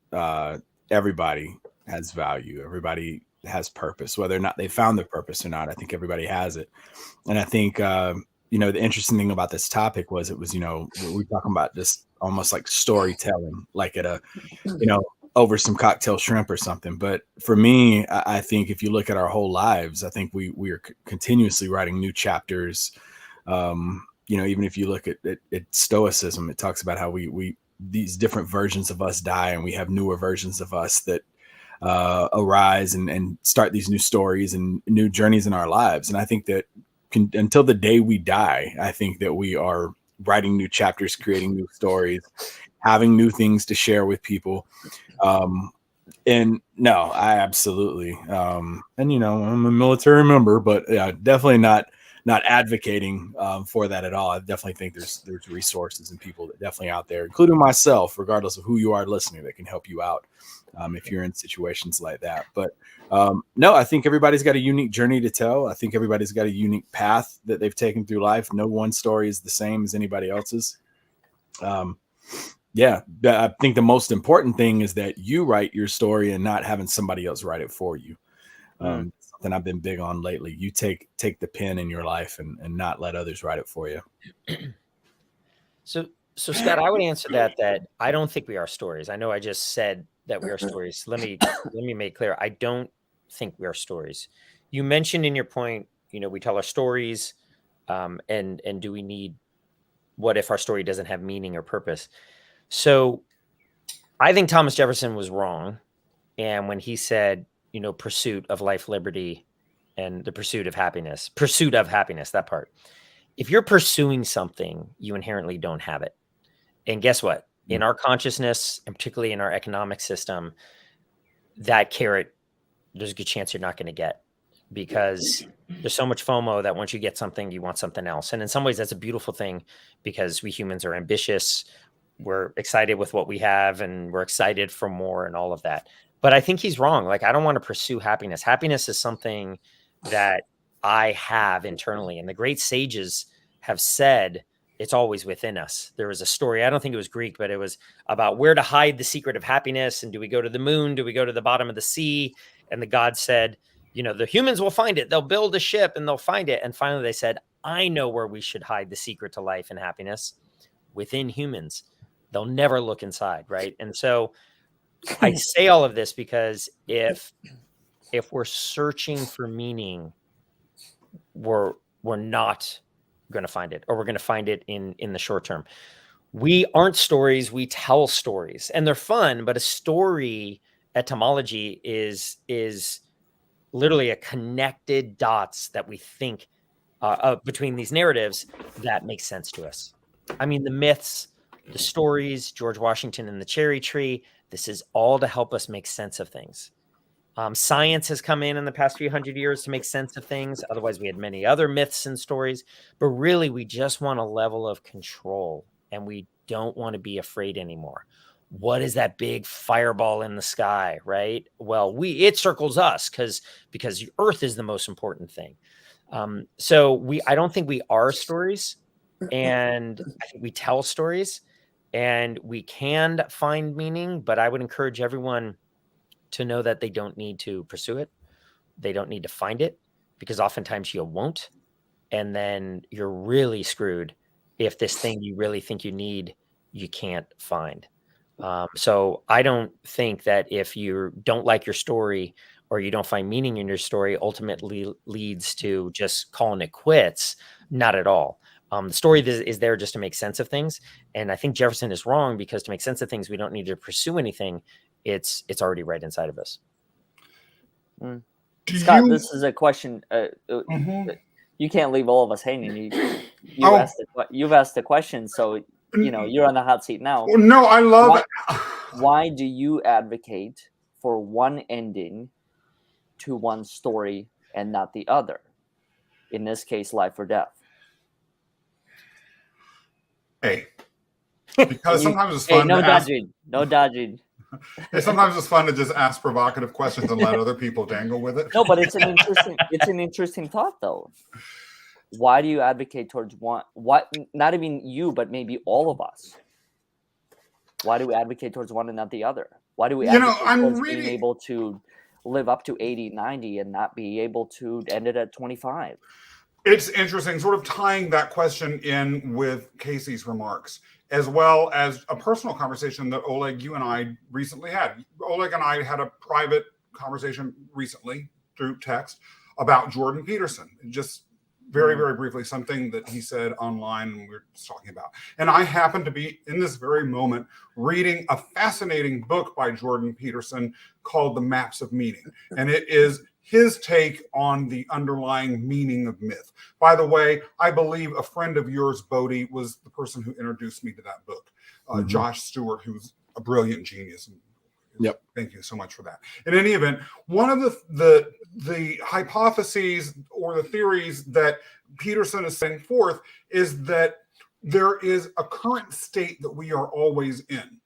everybody has value. Everybody has purpose, whether or not they found their purpose or not. I think everybody has it. And I think, the interesting thing about this topic was it was, we're talking about this almost like storytelling, like at a, over some cocktail shrimp or something. But for me, I think if you look at our whole lives, I think we are continuously writing new chapters. Even if you look at Stoicism, it talks about how we these different versions of us die, and we have newer versions of us that arise and start these new stories and new journeys in our lives. And I think that until the day we die, I think that we are writing new chapters, creating new stories, having new things to share with people. And no, I absolutely. I'm a military member, but definitely not advocating for that at all. I definitely think there's resources and people that definitely out there, including myself, regardless of who you are listening, that can help you out if you're in situations like that. But no, I think everybody's got a unique journey to tell. I think everybody's got a unique path that they've taken through life. No one story is the same as anybody else's. Yeah, I think the most important thing is that you write your story and not having somebody else write it for you. Something I've been big on lately. You take the pen in your life and not let others write it for you. So Scott, I would answer that I don't think we are stories. I know I just said that we are stories. Let me make clear. I don't think we are stories. You mentioned in your point, we tell our stories, and do we need? What if our story doesn't have meaning or purpose? So I think Thomas Jefferson was wrong. And when he said, pursuit of life, liberty, and the pursuit of happiness, that part. If you're pursuing something, you inherently don't have it. And guess what? In our consciousness, and particularly in our economic system, that carrot, there's a good chance you're not going to get, because there's so much FOMO that once you get something, you want something else. And in some ways, that's a beautiful thing, because we humans are ambitious. We're excited with what we have, and we're excited for more and all of that. But I think he's wrong. Like, I don't want to pursue happiness. Happiness is something that I have internally. And the great sages have said it's always within us. There was a story, I don't think it was Greek, but it was about where to hide the secret of happiness. And do we go to the moon? Do we go to the bottom of the sea? And the god said, the humans will find it. They'll build a ship and they'll find it. And finally they said, I know where we should hide the secret to life and happiness: within humans. They'll never look inside, right? And so I say all of this because if we're searching for meaning, we're not going to find it, or we're going to find it in the short term. We aren't stories, we tell stories, and they're fun. But a story etymology is literally a connected dots that we think between these narratives that makes sense to us. I mean, the myths, the stories, George Washington and the cherry tree, this is all to help us make sense of things. Science has come in the past few hundred years to make sense of things. Otherwise, we had many other myths and stories. But really, we just want a level of control, and we don't want to be afraid anymore. What is that big fireball in the sky, right? Well, it circles us because Earth is the most important thing. So I don't think we are stories, and I think we tell stories. And we can find meaning, but I would encourage everyone to know that they don't need to pursue it. They don't need to find it, because oftentimes you won't. And then you're really screwed if this thing you really think you need, you can't find. So I don't think that if you don't like your story, or you don't find meaning in your story, ultimately leads to just calling it quits. Not at all. The story is there just to make sense of things. And I think Jefferson is wrong, because to make sense of things, we don't need to pursue anything. It's already right inside of us. Scott, this is a question. You can't leave all of us hanging. You've asked the question, so you're on the hot seat now. No, I love it. Why do you advocate for one ending to one story and not the other? In this case, life or death. Hey, because sometimes it's fun. No dodging. Sometimes it's fun to just ask provocative questions and let other people dangle with it. No, but it's an interesting thought though. Why do you advocate towards one? What? Not even you, but maybe all of us. Why do we advocate towards one and not the other? Why do we advocate towards being able to live up to 80, 90 and not be able to end it at 25? It's interesting, sort of tying that question in with Casey's remarks, as well as a personal conversation that Oleg, you and I recently had. Oleg and I had a private conversation recently through text about Jordan Peterson. Just very, very briefly, something that he said online and we were just talking about. And I happen to be, in this very moment, reading a fascinating book by Jordan Peterson called The Maps of Meaning. And it is his take on the underlying meaning of myth. By the way, I believe a friend of yours, Bodie, was the person who introduced me to that book. Josh Stewart, who's a brilliant genius. Yep. Thank you so much for that. In any event, one of the hypotheses or the theories that Peterson is setting forth is that there is a current state that we are always in.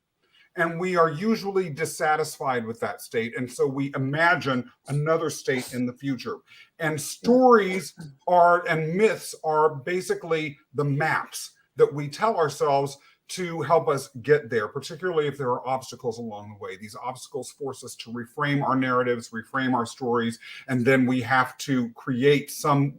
And we are usually dissatisfied with that state. And so we imagine another state in the future. And stories and myths are basically the maps that we tell ourselves to help us get there, particularly if there are obstacles along the way. These obstacles force us to reframe our narratives, reframe our stories, and then we have to create some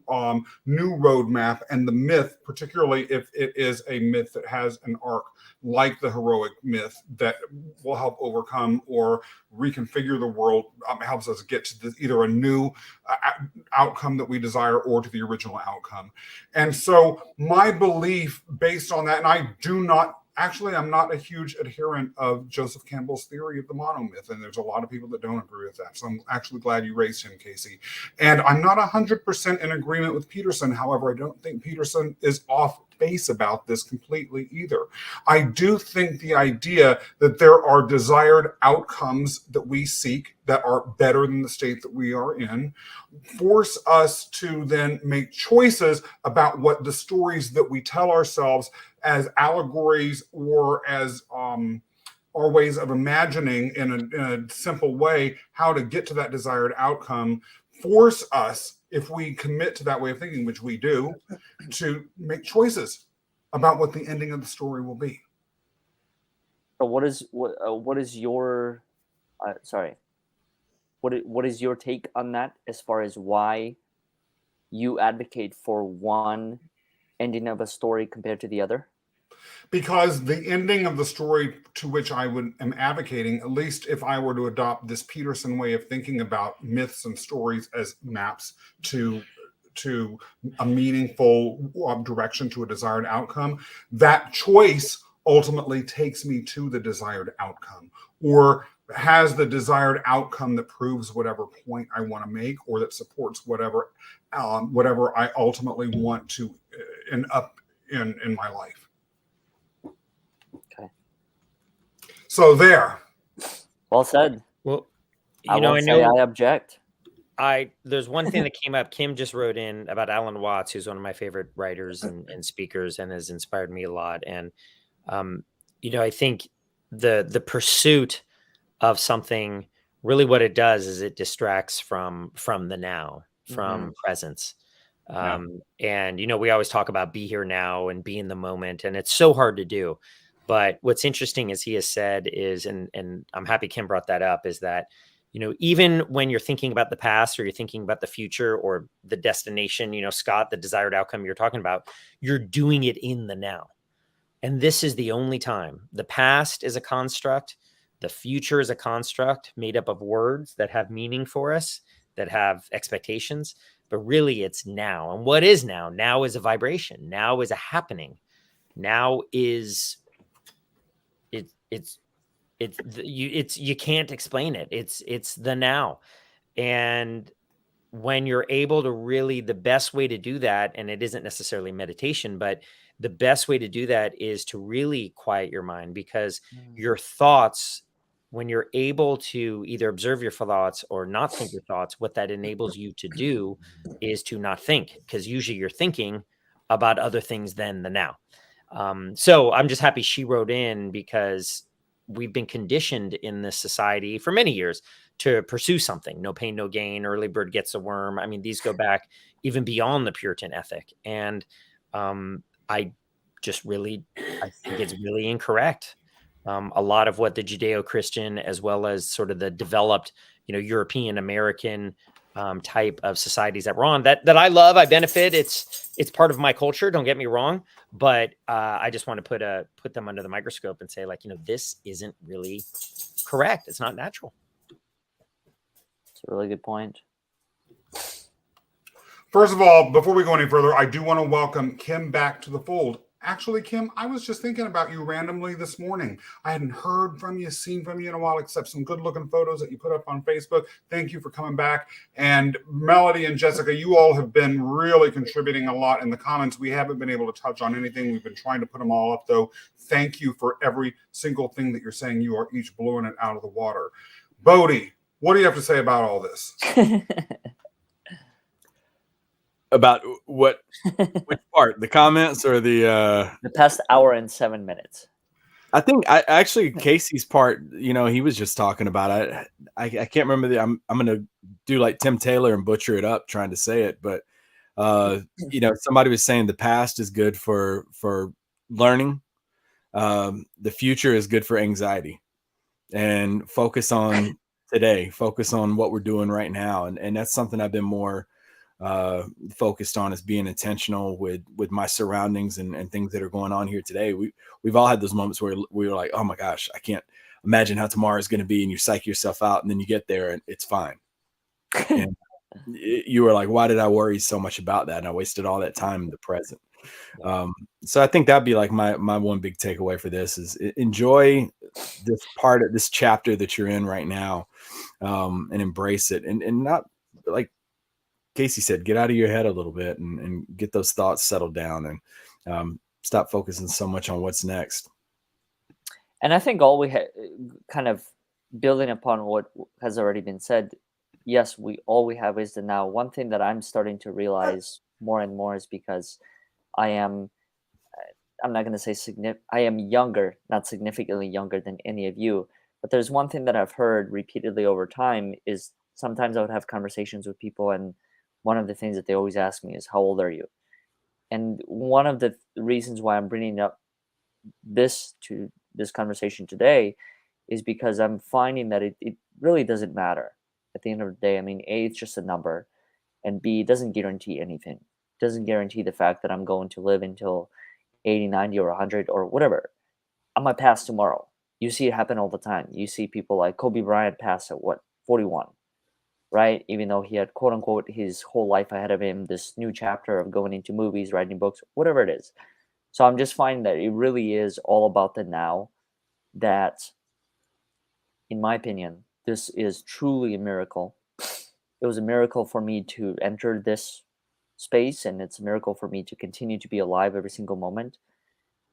new roadmap. And the myth, particularly if it is a myth that has an arc, like the heroic myth that will help overcome or reconfigure the world, helps us get to either a new outcome that we desire or to the original outcome. And so my belief based on that, and I'm not a huge adherent of Joseph Campbell's theory of the monomyth, and there's a lot of people that don't agree with that. So I'm actually glad you raised him, Casey. And I'm not 100% in agreement with Peterson. However, I don't think Peterson is off base about this completely either. I do think the idea that there are desired outcomes that we seek that are better than the state that we are in force us to then make choices about what the stories that we tell ourselves as allegories or as our ways of imagining in a simple way how to get to that desired outcome force us, if we commit to that way of thinking, which we do, to make choices about what the ending of the story will be. So what is your what is your take on that as far as why you advocate for one ending of a story compared to the other? Because the ending of the story to which I am advocating, at least if I were to adopt this Peterson way of thinking about myths and stories as maps to a meaningful direction to a desired outcome, that choice ultimately takes me to the desired outcome, or has the desired outcome that proves whatever point I want to make, or that supports whatever I ultimately want to end up in my life. Okay. So there. Well said. Well, I object. There's one thing that came up. Kim just wrote in about Alan Watts, who's one of my favorite writers and speakers, and has inspired me a lot. And I think the pursuit of something, really what it does is it distracts from the now, from presence. And we always talk about be here now and be in the moment, and it's so hard to do. But what's interesting, as he has said, is, and I'm happy Kim brought that up, is that even when you're thinking about the past or you're thinking about the future or the destination, Scott, the desired outcome you're talking about, you're doing it in the now. And this is the only time. The past is a construct. The future is a construct made up of words that have meaning for us, that have expectations, but really it's now. And what is now? Now is a vibration. Now is a happening. Now is you can't explain it. It's the now. And when you're able to really, the best way to do that, and it isn't necessarily meditation, but the best way to do that is to really quiet your mind, because your thoughts, when you're able to either observe your thoughts or not think your thoughts, what that enables you to do is to not think, because usually you're thinking about other things than the now. So I'm just happy she wrote in, because we've been conditioned in this society for many years to pursue something, no pain, no gain, early bird gets a worm. I mean, these go back even beyond the Puritan ethic. And I think it's really incorrect. A lot of what the Judeo-Christian, as well as sort of the developed, European American type of societies that we're on, that I love, I benefit. It's part of my culture. Don't get me wrong, but I just want to put them under the microscope and say, like, this isn't really correct. It's not natural. It's a really good point. First of all, before we go any further, I do want to welcome Kim back to the fold. Actually, Kim, I was just thinking about you randomly this morning. I hadn't heard from you, seen from you in a while, except some good-looking photos that you put up on Facebook. Thank you for coming back. And Melody and Jessica, you all have been really contributing a lot in the comments. We haven't been able to touch on anything. We've been trying to put them all up, though. Thank you for every single thing that you're saying. You are each blowing it out of the water. Bodie, what do you have to say about all this? About which part? The comments or the past hour and 7 minutes? I think actually Casey's part, he was just talking about it. I can't remember I'm gonna do like Tim Taylor and butcher it up trying to say it, but somebody was saying the past is good for learning. The future is good for anxiety, and focus on today, focus on what we're doing right now. And that's something I've been more focused on, is being intentional with my surroundings and things that are going on here today. We've all had those moments where we were like, oh my gosh, I can't imagine how tomorrow is going to be. And you psych yourself out, and then you get there and it's fine. And you were like, why did I worry so much about that? And I wasted all that time in the present. So I think that'd be like my one big takeaway for this is enjoy this part of this chapter that you're in right now, and embrace it, and not, like Casey said, get out of your head a little bit and get those thoughts settled down, and stop focusing so much on what's next. And I think all we kind of building upon what has already been said, yes, all we have is the now. One thing that I'm starting to realize more and more is because I'm not going to say I am younger, not significantly younger than any of you, but there's one thing that I've heard repeatedly over time is sometimes I would have conversations with people, and one of the things that they always ask me is, how old are you? And one of the reasons why I'm bringing up this conversation today is because I'm finding that it really doesn't matter at the end of the day. I mean, A, it's just a number, and B, it doesn't guarantee anything. It doesn't guarantee the fact that I'm going to live until 80, 90, or 100 or whatever. I might pass tomorrow. You see it happen all the time. You see people like Kobe Bryant pass at 41? Right? Even though he had, quote unquote, his whole life ahead of him, this new chapter of going into movies, writing books, whatever it is. So I'm just finding that it really is all about the now, that, in my opinion, this is truly a miracle. It was a miracle for me to enter this space, and it's a miracle for me to continue to be alive every single moment.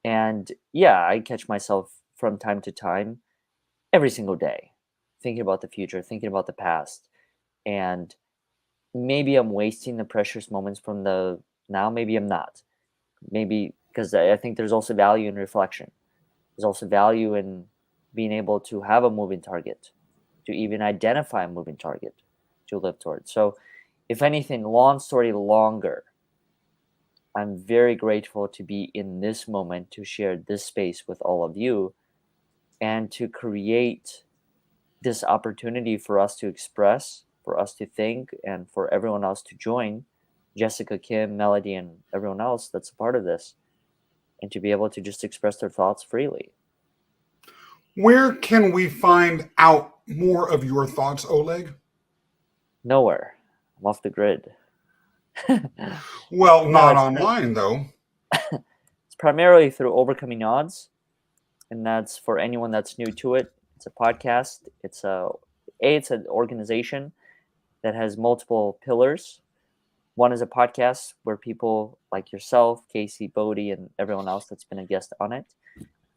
And yeah, I catch myself from time to time, every single day, thinking about the future, thinking about the past. And maybe I'm wasting the precious moments from the now. Maybe I'm not. Maybe because I think there's also value in reflection. There's also value in being able to have a moving target, to even identify a moving target to live towards. So if anything, long story longer, I'm very grateful to be in this moment, to share this space with all of you, and to create this opportunity for us to express, for us to think, and for everyone else to join, Jessica, Kim, Melody, and everyone else that's a part of this, and to be able to just express their thoughts freely. Where can we find out more of your thoughts, Oleg? Nowhere. I'm off the grid. Well, not online, though. It's primarily through Overcoming Odds, and that's for anyone that's new to it. It's a podcast. It's an organization that has multiple pillars. One is a podcast where people like yourself, Casey, Bodie, and everyone else that's been a guest on it.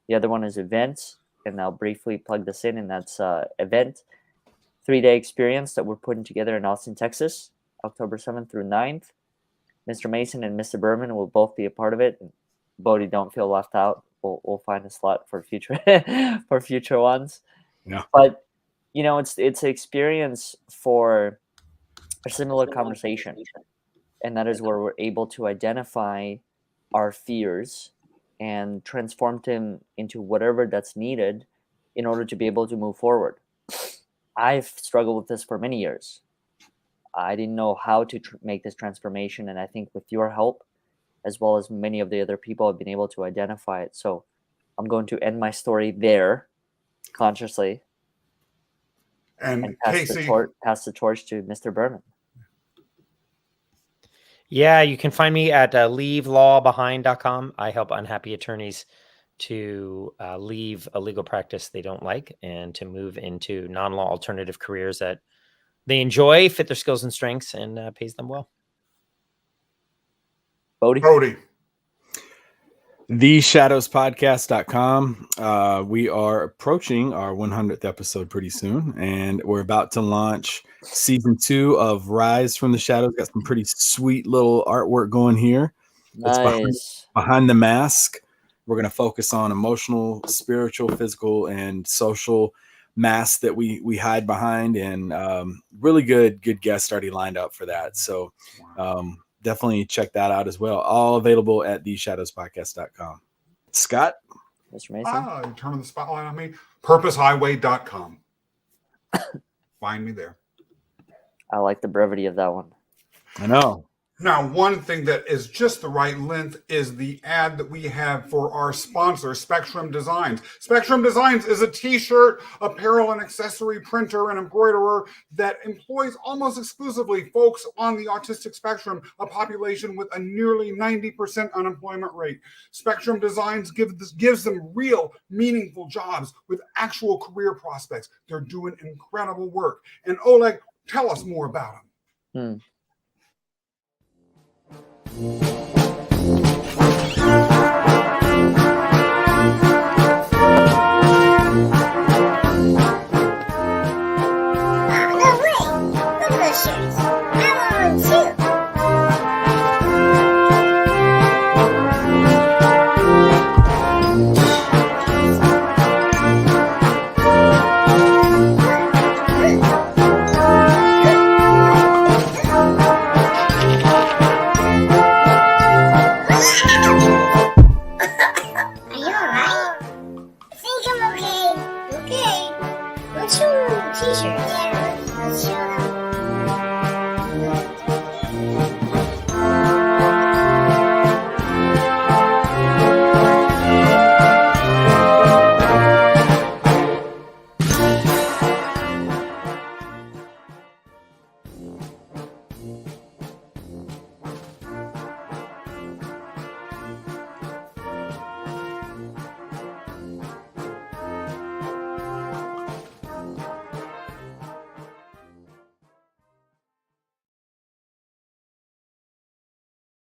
The other one is events, and I'll briefly plug this in, and that's event 3-day experience that we're putting together in Austin, Texas, October 7th through 9th. Mr. Mason and Mr. Berman will both be a part of it. Bodie, don't feel left out. we'll find a slot for future for future ones. Yeah. But it's an experience for a similar conversation, and that is where we're able to identify our fears and transform them into whatever that's needed in order to be able to move forward. I've struggled with this for many years. I didn't know how to make this transformation, and I think with your help, as well as many of the other people, have been able to identify it. So I'm going to end my story there, consciously, And pass Casey, the torch to Mr. Berman. Yeah, you can find me at leavelawbehind.com. I help unhappy attorneys to leave a legal practice they don't like and to move into non-law alternative careers that they enjoy, fit their skills and strengths, and pays them well. Bodie. TheShadowsPodcast.com. We are approaching our 100th episode pretty soon, and we're about to launch season 2 of Rise from the Shadows. Got some pretty sweet little artwork going here. Nice. It's behind the mask. We're going to focus on emotional, spiritual, physical, and social masks that we hide behind, and really good guests already lined up for that. So definitely check that out as well. All available at TheShadowsPodcast.com. Scott? Mr. Mason? You're turning the spotlight on me. PurposeHighway.com. Find me there. I like the brevity of that one. I know. Now, one thing that is just the right length is the ad that we have for our sponsor, Spectrum Designs. Spectrum Designs is a t-shirt, apparel, and accessory printer and embroiderer that employs almost exclusively folks on the autistic spectrum, a population with a nearly 90% unemployment rate. Spectrum Designs gives them real, meaningful jobs with actual career prospects. They're doing incredible work. And Oleg, tell us more about them.